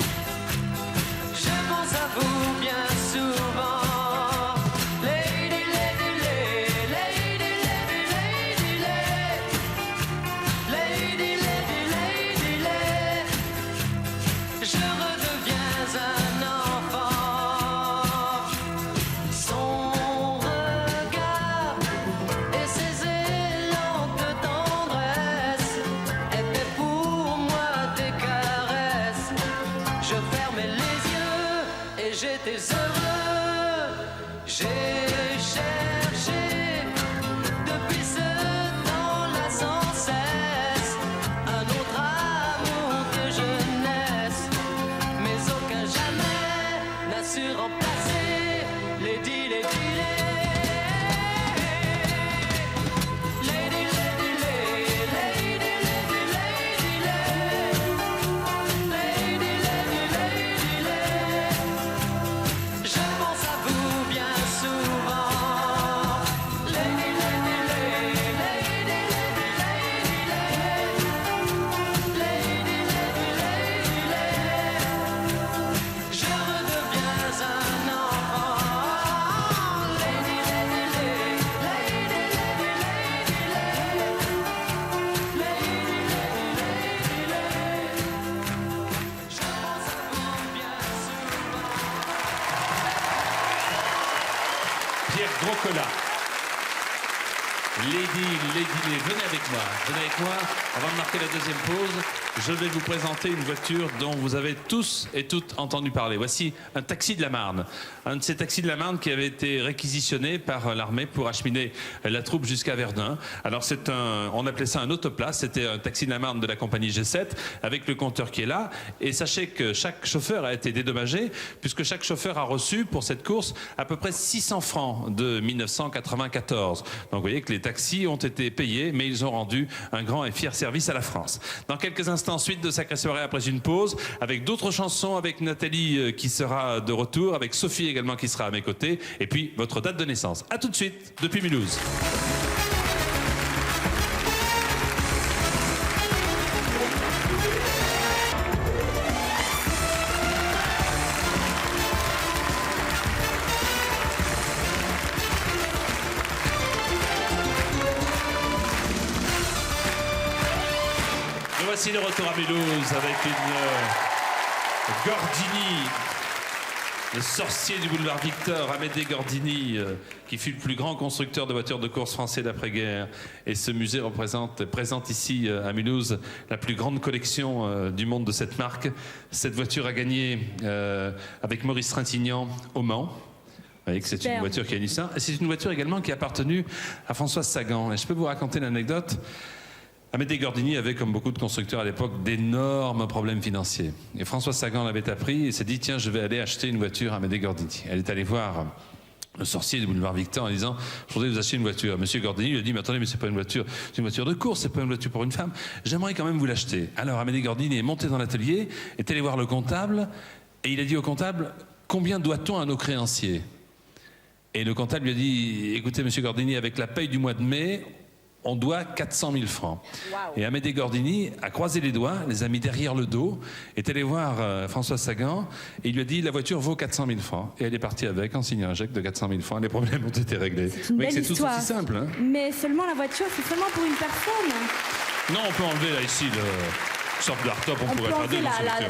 Je pense à vous bien souvent. Lady, lady, lay, lady, lady, lady, lay. Lady, lady, lady, lay. Je redeviens un enfant. j'étais heureux. J'ai cherché depuis ce temps-là sans cesse un autre amour de jeunesse, mais aucun jamais n'a su remplacer Lady, Lady, Groscola. Lady, venez avec moi. Venez avec moi. Avant de marquer la deuxième pause, je vais vous présenter une voiture dont vous avez tous et toutes entendu parler. Voici un taxi de la Marne. Un de ces taxis de la Marne qui avait été réquisitionné par l'armée pour acheminer la troupe jusqu'à Verdun. Alors on appelait ça un autoplace. C'était un taxi de la Marne de la compagnie G7 avec le compteur qui est là. Et sachez que chaque chauffeur a été dédommagé puisque chaque chauffeur a reçu pour cette course à peu près 600 francs de 1994. Donc vous voyez que les taxis ont été payés, mais ils ont rendu un grand et fier service à la France. Dans quelques instants, suite de Sacrée Soirée après une pause, avec d'autres chansons, avec Nathalie qui sera de retour, avec Sophie également qui sera à mes côtés, et puis votre date de naissance. A tout de suite, depuis Mulhouse. Voici le retour à Mulhouse avec une Gordini, le sorcier du boulevard Victor, Amédée Gordini, qui fut le plus grand constructeur de voitures de course français d'après-guerre. Et ce musée présente ici à Mulhouse la plus grande collection du monde de cette marque. Cette voiture a gagné avec Maurice Trintignant au Mans. Vous voyez que c'est une voiture qui a gagné ça. Et c'est une voiture également qui a appartenu à Françoise Sagan. Et je peux vous raconter l'anecdote. Amédée Gordini avait, comme beaucoup de constructeurs à l'époque, d'énormes problèmes financiers. Et François Sagan l'avait appris et s'est dit, tiens, je vais aller acheter une voiture à Amédée Gordini. Elle est allée voir le sorcier du boulevard Victor en disant, je voudrais vous acheter une voiture. Monsieur Gordini lui a dit, mais attendez, mais c'est pas une voiture, c'est une voiture de course, c'est pas une voiture pour une femme. J'aimerais quand même vous l'acheter. Alors Amédée Gordini est montée dans l'atelier, est allée voir le comptable et il a dit au comptable, combien doit-on à nos créanciers? Et le comptable lui a dit, écoutez, monsieur Gordini, avec la paye du mois de mai, on doit 400 000 francs. Wow. Et Amédée Gordini a croisé les doigts, les a mis derrière le dos, est allé voir François Sagan et il lui a dit la voiture vaut 400 000 francs. Et elle est partie avec en signant un chèque de 400 000 francs. Les problèmes ont été réglés. C'est tout aussi simple. Hein. Mais seulement la voiture, c'est seulement pour une personne. Non, on peut enlever là ici une sorte de hardtop, on pourrait faire deux.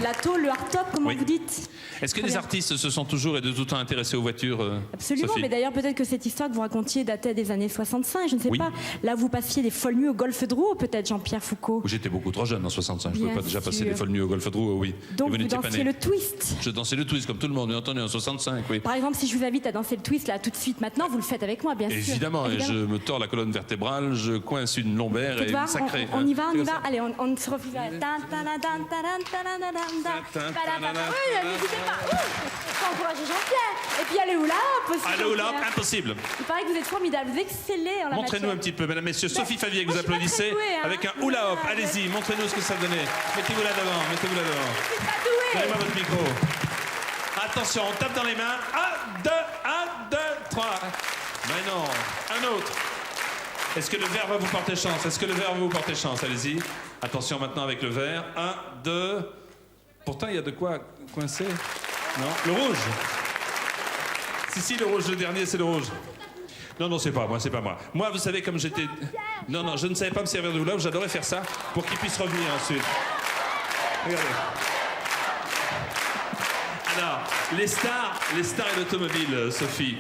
La tôle, le hardtop, comment vous dites? Est-ce que les artistes se sont toujours et de tout temps intéressés aux voitures? Absolument, Sophie? mais d'ailleurs peut-être que cette histoire que vous racontiez datait des années 65, je ne sais pas. Là vous passiez des folles nuits au Golfe Drouot, peut-être Jean-Pierre Foucault? J'étais beaucoup trop jeune en 65, je ne pouvais pas déjà passer des folles nuits au Golfe Drouot, oui. Donc vous dansiez le twist? Je dansais le twist comme tout le monde, entendu en 65, oui. Par exemple, si je vous invite à danser le twist là tout de suite maintenant, vous le faites avec moi, bien sûr. Évidemment, et je me tords la colonne vertébrale, je coince une lombaire et une sacrée. On y va. Allez, on se refuse. Oui, n'hésitez pas. Faut encourager Jean-Pierre. Et puis allez où là, possible. Allez où là, impossible. Il paraît que vous êtes formidable, vous excellez en la matière. Montrez-nous un petit peu, mesdames, messieurs. Sophie Favier, que vous applaudissez avec un hula hop. Allez-y, montrez-nous ce que ça donnait. Mettez-vous là devant, mettez-vous là devant. Donnez-moi votre micro. Attention, on tape dans les mains. 1, 2, 3. Mais non, un autre. Est-ce que le verre va vous porter chance? Est-ce que le verre va vous porter chance? Allez-y. Attention maintenant avec le verre. 1, 2. Pourtant, il y a de quoi coincer. Non, le rouge. Si, le rouge, le dernier, c'est le rouge. Non, c'est pas moi, c'est pas moi. Moi, vous savez, comme j'étais... Non, je ne savais pas me servir de hula, j'adorais faire ça pour qu'il puisse revenir ensuite. Regardez. Alors, les stars et l'automobile, Sophie.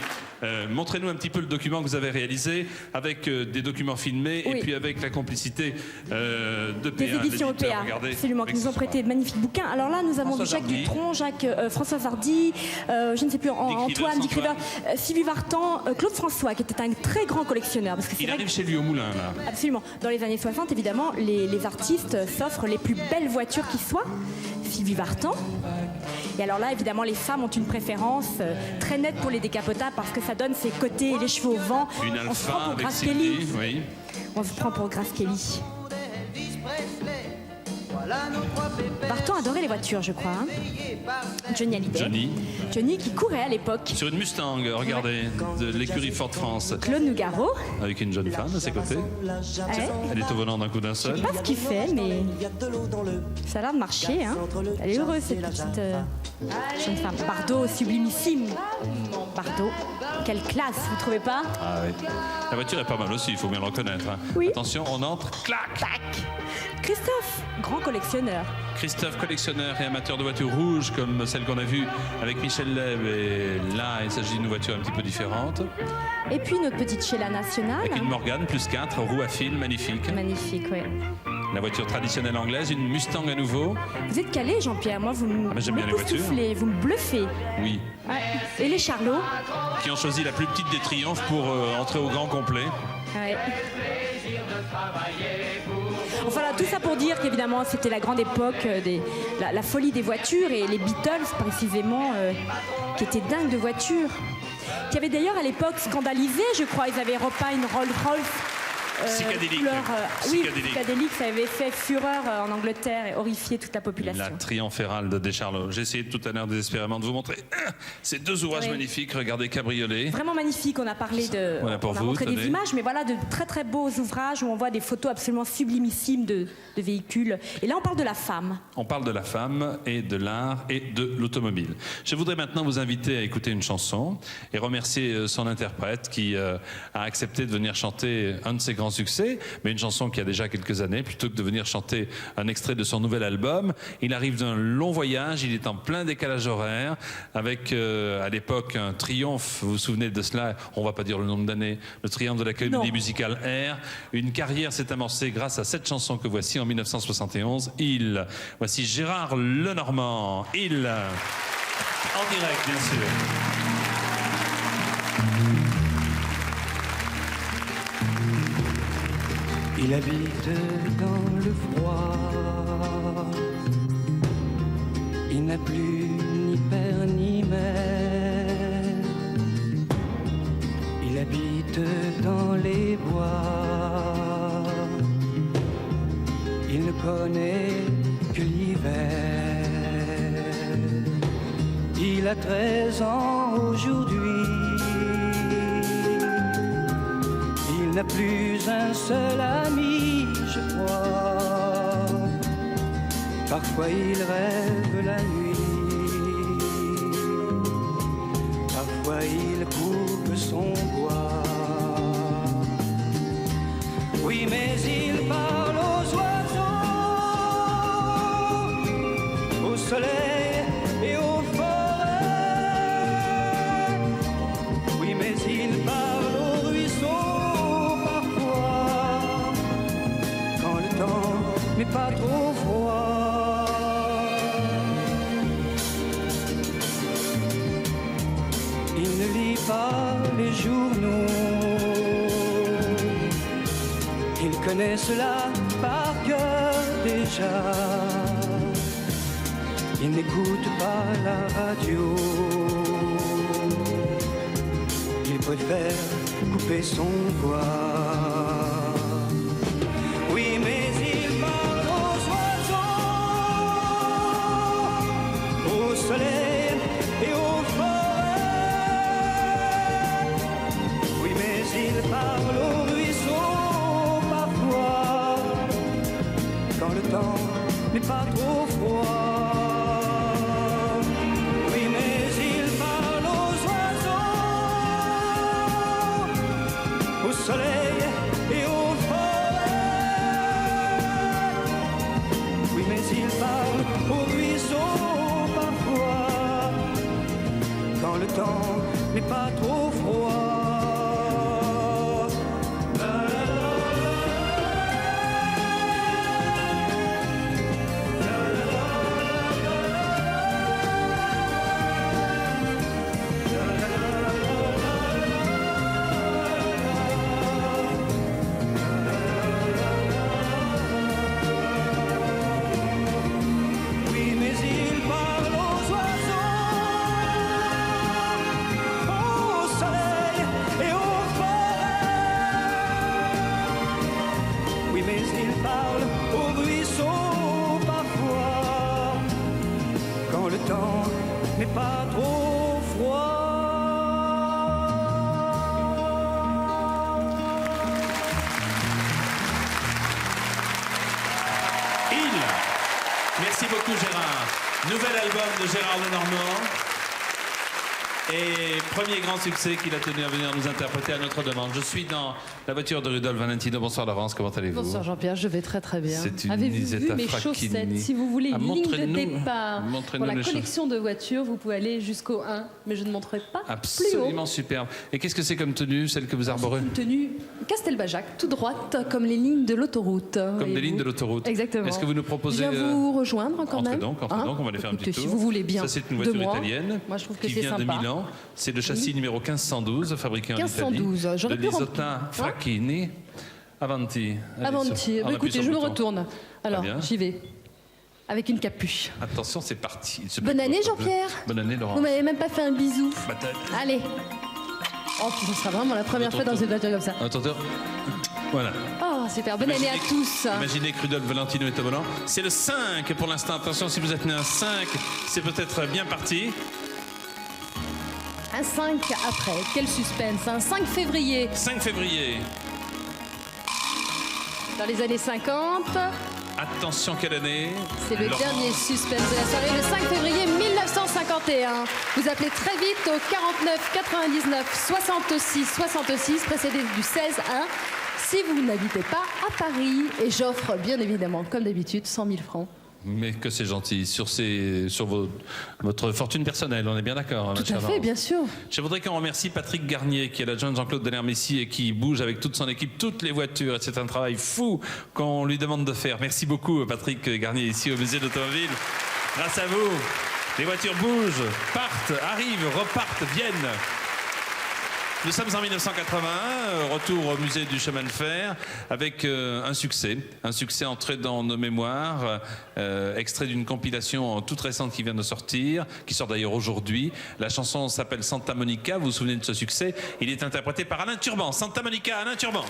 Montrez-nous un petit peu le document que vous avez réalisé avec des documents filmés et puis avec la complicité de PA. Des éditions l'éditeur. EPA, Regardez. absolument, qui nous ont prêté de magnifiques bouquins. Alors là, nous avons François du Jacques Hardy. Dutronc, Françoise Hardy, je ne sais plus, Antoine, Dick Rivers, Sylvie Vartan, Claude François, qui était un très grand collectionneur. Parce que c'est Il vrai arrive chez lui au moulin, là. Absolument. Dans les années 60, évidemment, les artistes s'offrent les plus belles voitures qui soient. Sylvie Vartan. Et alors là, évidemment, les femmes ont une préférence très nette pour les décapotables parce que ça donne ses côtés et les cheveux au vent. Une On se prend Alpha pour avec Grace Sylvie, Kelly. oui. On se prend pour Grace Kelly. Vartan adorait les voitures, je crois. Hein. Johnny Hallyday. Johnny qui courait à l'époque. Sur une Mustang, regardez, de l'écurie Ford France. Claude Nougaro. Avec une jeune femme à ses côtés. Ouais. Elle est au volant d'un coup d'un Je seul. sais pas ce qu'il fait, mais ça a l'air de marcher. Hein. Elle est heureuse, cette petite jeune femme. Bardot, sublimissime. Bardot, quelle classe, vous trouvez pas? Ah oui. La voiture est pas mal aussi, il faut bien le reconnaître. Hein. Oui. Attention, on entre, clac, clac. Christophe, grand collectionneur. Christophe, collectionneur et amateur de voitures rouges comme celle qu'on a vue avec Michel Leb. Et là, il s'agit d'une voiture un petit peu différente. Et puis notre petite Sheila nationale. Avec une Morgane plus 4, roue à fil, magnifique. Magnifique, oui. La voiture traditionnelle anglaise, une Mustang à nouveau. Vous êtes calé, Jean-Pierre. Moi, vous me j'aime bien les voitures. vous me bluffez. Oui. Ouais. Et les Charlots. Qui ont choisi la plus petite des triomphes pour entrer au grand complet. Ouais. Enfin là, tout ça pour dire qu'évidemment c'était la grande époque, la folie des voitures et les Beatles précisément, qui étaient dingues de voitures, qui avaient d'ailleurs à l'époque scandalisé, je crois, ils avaient repeint une Rolls-Royce. Psychédélique. Couleur, oui, Psychédélique. psychédélique, ça avait fait fureur en Angleterre et horrifié toute la population. La triomphérale de Descharlot. J'ai essayé tout à l'heure désespérément de vous montrer ces deux ouvrages magnifiques. Regardez, Cabriolet. Vraiment magnifique, on a parlé de... Voilà pour on a vous, montré des tenez. images, mais voilà de très très beaux ouvrages où on voit des photos absolument sublimissimes de véhicules. Et là on parle de la femme. On parle de la femme et de l'art et de l'automobile. Je voudrais maintenant vous inviter à écouter une chanson et remercier son interprète qui a accepté de venir chanter un de ses grands succès, mais une chanson qui a déjà quelques années, plutôt que de venir chanter un extrait de son nouvel album. Il arrive d'un long voyage, il est en plein décalage horaire, avec à l'époque un triomphe, vous vous souvenez de cela, on va pas dire le nombre d'années, le triomphe de la comédie musicale R. Une carrière s'est amorcée grâce à cette chanson que voici en 1971, Il. Voici Gérard Lenormand, Il. En direct, bien sûr. Il habite dans le froid. Il n'a plus ni père ni mère. Il habite dans les bois. Il ne connaît que l'hiver. Il a 13 ans aujourd'hui. Il n'a plus un seul ami, je crois. Parfois il rêve la nuit. Parfois il coupe son bois. Oui, mais il parle aux oiseaux, au soleil et aux forêts. Oui, mais il parle aux ruisseaux parfois, quand le temps n'est pas trop froid. Il ne lit pas les journaux. Il connaît cela par cœur déjà. Il n'écoute pas la radio. Il préfère couper son bois. Oui, mais il parle aux oiseaux, au soleil et aux forêts. Oui, mais il parle aux ruisseaux parfois, quand le temps n'est pas trop froid. Oui, mais il parle aux oiseaux, au soleil et aux forêts. Oui, mais il parle aux ruisseaux parfois, quand le temps mais pas trop froid. Oui, mais il parle aux oiseaux, au soleil et aux forêts. Oui, mais il parle aux ruisseaux parfois, quand le temps n'est pas trop froid. Merci beaucoup Gérard. Nouvel album de Gérard Lenormand. Et premier grand succès qu'il a tenu à venir nous interpréter à notre demande. Je suis dans la voiture de Rudolf Valentino. Bonsoir Laurence, comment allez-vous? Bonsoir Jean-Pierre, je vais très très bien. C'est une Avez-vous Lisetta vu mes Fracchini. chaussettes? Si vous voulez une ligne de montrez-nous- départ montrez-nous pour la les collection de voitures, vous pouvez aller jusqu'au 1, mais je ne montrerai pas plus haut. Absolument superbe. Et qu'est-ce que c'est comme tenue, celle que vous arborez? Une tenue Castelbajac, tout droite, comme les lignes de l'autoroute. Comme des lignes de l'autoroute. Exactement. Est-ce que vous nous proposez... Je viens vous rejoindre quand Entrez même. donc, Hein on va aller faire un petit Écoutez, tour. si vous voulez bien. Ça, c'est une de voiture moi. italienne Moi, je trouve que qui c'est vient sympa. de Milan. C'est le châssis Oui. numéro 1512, fabriqué en 1512, Italie. j'aurais de pu Lisetta Fracchini. Avanti. Allez, Avanti. on appuie Écoutez, sur je le me bouton. retourne. Alors, bien. j'y vais. Avec une capuche. Attention, c'est parti. Bonne année, Jean-Pierre. Bonne année, Laurent. Vous m'avez même pas fait un bisou. Bah, Allez. Oh, puis ce sera vraiment la première fois dans une voiture comme ça. Attendez. Voilà. Oh, super. Bonne année à tous. Imaginez que Rudolf Valentino est au volant. C'est le 5 pour l'instant. Attention, si vous êtes né un 5, c'est peut-être bien parti. Un 5 après. Quel suspense. Un 5 février. 5 février. Dans les années 50. Attention, quelle année? C'est le Laurent. dernier suspense de la soirée, le 5 février 1951. Vous appelez très vite au 49 99 66 66, précédé du 16 1, si vous n'habitez pas à Paris. Et j'offre bien évidemment, comme d'habitude, 100 000 francs. Mais que c'est gentil. Sur votre fortune personnelle, on est bien d'accord. hein, Tout ma à chère fait, Laurence. bien sûr. Je voudrais qu'on remercie Patrick Garnier, qui est l'adjoint de Jean-Claude Denner-Messi et qui bouge avec toute son équipe, toutes les voitures. Et c'est un travail fou qu'on lui demande de faire. Merci beaucoup, Patrick Garnier, ici au musée d'automobile. Grâce à vous, les voitures bougent, partent, arrivent, repartent, viennent. Nous sommes en 1981, retour au musée du chemin de fer, avec un succès entré dans nos mémoires, extrait d'une compilation toute récente qui vient de sortir, qui sort d'ailleurs aujourd'hui. La chanson s'appelle Santa Monica, vous vous souvenez de ce succès? Il est interprété par Alain Turban. Santa Monica, Alain Turban.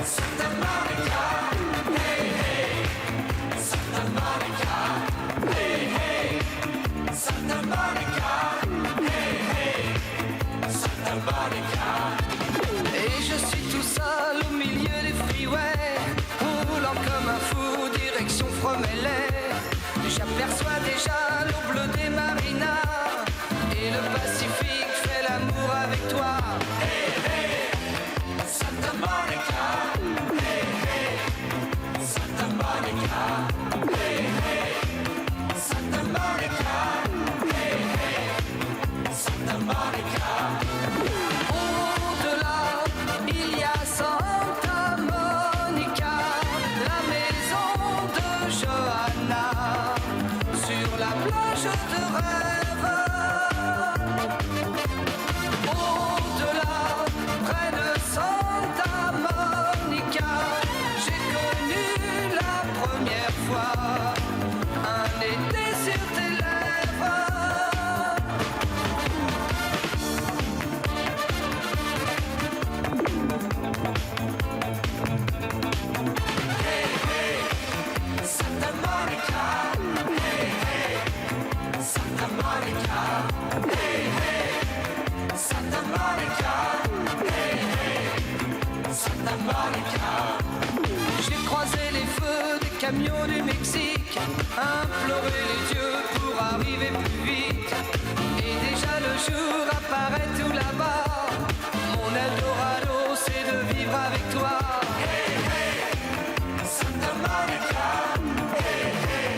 Santa Monica, hey hey. Santa Monica, hey hey. Santa Monica, hey hey. Santa Monica. Et je suis tout seul au milieu des freeways, roulant comme un fou, direction From LA. J'aperçois déjà l'eau bleue des marinas, et le Pacifique fait l'amour avec toi. Hey hey. Santa Monica, hey hey. Santa Monica, hey hey. Santa Monica, hey hey. Santa Monica. Au-delà, il y a Santa Monica, la maison de Johanna, sur la plage de rêve. Au-delà, près de Santa Monica, j'ai connu la première fois un été sur tes lèvres. Hey hey. Santa Monica, hey hey. Santa Monica, hey hey. Santa Monica, hey hey. Santa Monica. J'ai croisé les feux des camions du Mexique, imploré les dieux pour arriver plus vite. le jour apparaît tout là-bas. Mon Eldorado, c'est de vivre avec toi. Hey, hey, Santa Monica. Hey, hey,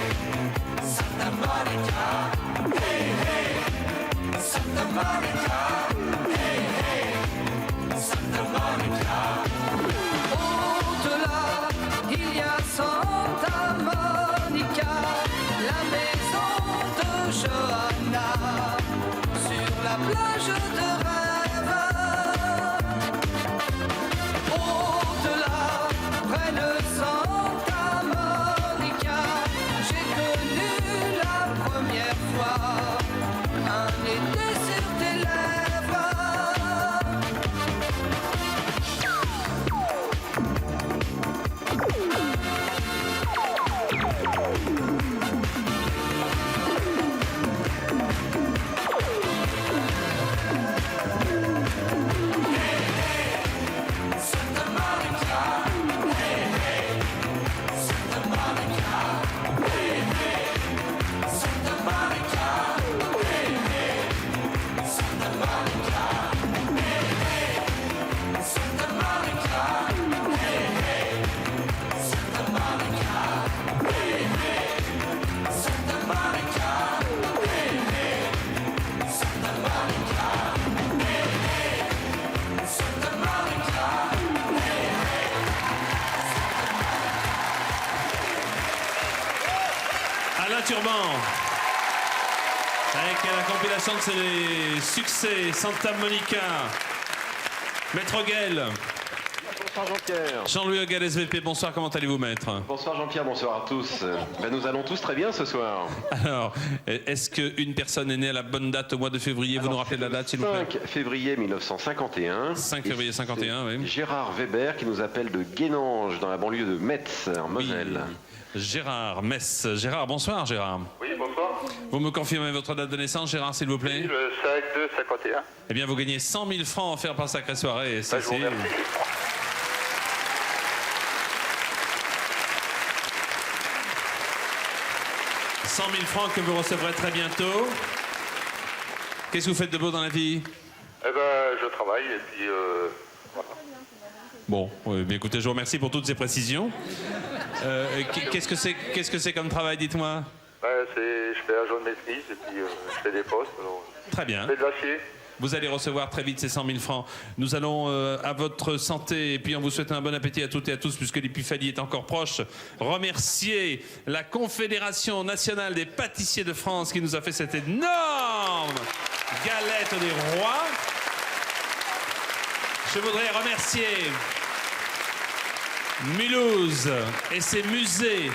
Santa Monica. Hey, hey, Santa Monica. Hey, hey, Santa Monica. Au-delà, il y a Santa Monica, la maison de Johanna, sur la plage de rêve. Au-delà, près de Santa Monica, j'ai connu la première fois un été sur tes lèvres. Alain Turban, avec la compilation de ses succès, Santa Monica, Maître Guel. Bonsoir Jean-Pierre. Jean-Louis Hoguel, SVP, bonsoir, comment allez-vous, maître? Bonsoir Jean-Pierre, bonsoir à tous. Nous allons tous très bien ce soir. Alors, est-ce qu'une personne est née à la bonne date au mois de février? Vous nous rappelez la date, s'il vous plaît? 5 février 1951. 5 février 51, oui. Gérard Weber qui nous appelle de Guénange, dans la banlieue de Metz, en Moselle. Gérard, Metz. Gérard, bonsoir Gérard. Oui, bonsoir. Vous me confirmez votre date de naissance, Gérard, s'il vous plaît? Oui, le 5-2-51. Eh bien, vous gagnez 100 000 francs offerts par Sacrée Soirée. Et ça, je vous remercie. 100 000 francs que vous recevrez très bientôt. Qu'est-ce que vous faites de beau dans la vie? Eh ben, je travaille et puis voilà. Bon, mais écoutez, je vous remercie pour toutes ces précisions. Qu'est-ce que c'est comme travail, dites-moi? Je fais agent de maîtrise et puis je fais des postes. Alors, très bien. Je fais de l'acier. Vous allez recevoir très vite ces 100 000 francs. Nous allons, à votre santé, et puis on vous souhaite un bon appétit à toutes et à tous, puisque l'Épiphanie est encore proche, remercier la Confédération nationale des pâtissiers de France qui nous a fait cette énorme galette des rois. Je voudrais remercier Mulhouse et ses musées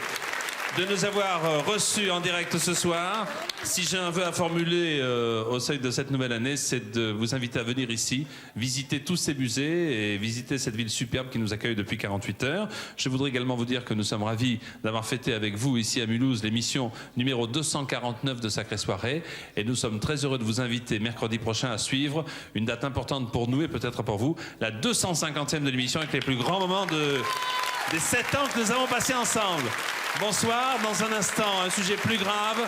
de nous avoir reçus en direct ce soir. Si j'ai un vœu à formuler au seuil de cette nouvelle année, c'est de vous inviter à venir ici, visiter tous ces musées et visiter cette ville superbe qui nous accueille depuis 48 heures. Je voudrais également vous dire que nous sommes ravis d'avoir fêté avec vous ici à Mulhouse l'émission numéro 249 de Sacrée Soirée. Et nous sommes très heureux de vous inviter mercredi prochain à suivre une date importante pour nous et peut-être pour vous, la 250e de l'émission avec les plus grands moments des 7 ans que nous avons passés ensemble. Bonsoir, dans un instant, un sujet plus grave.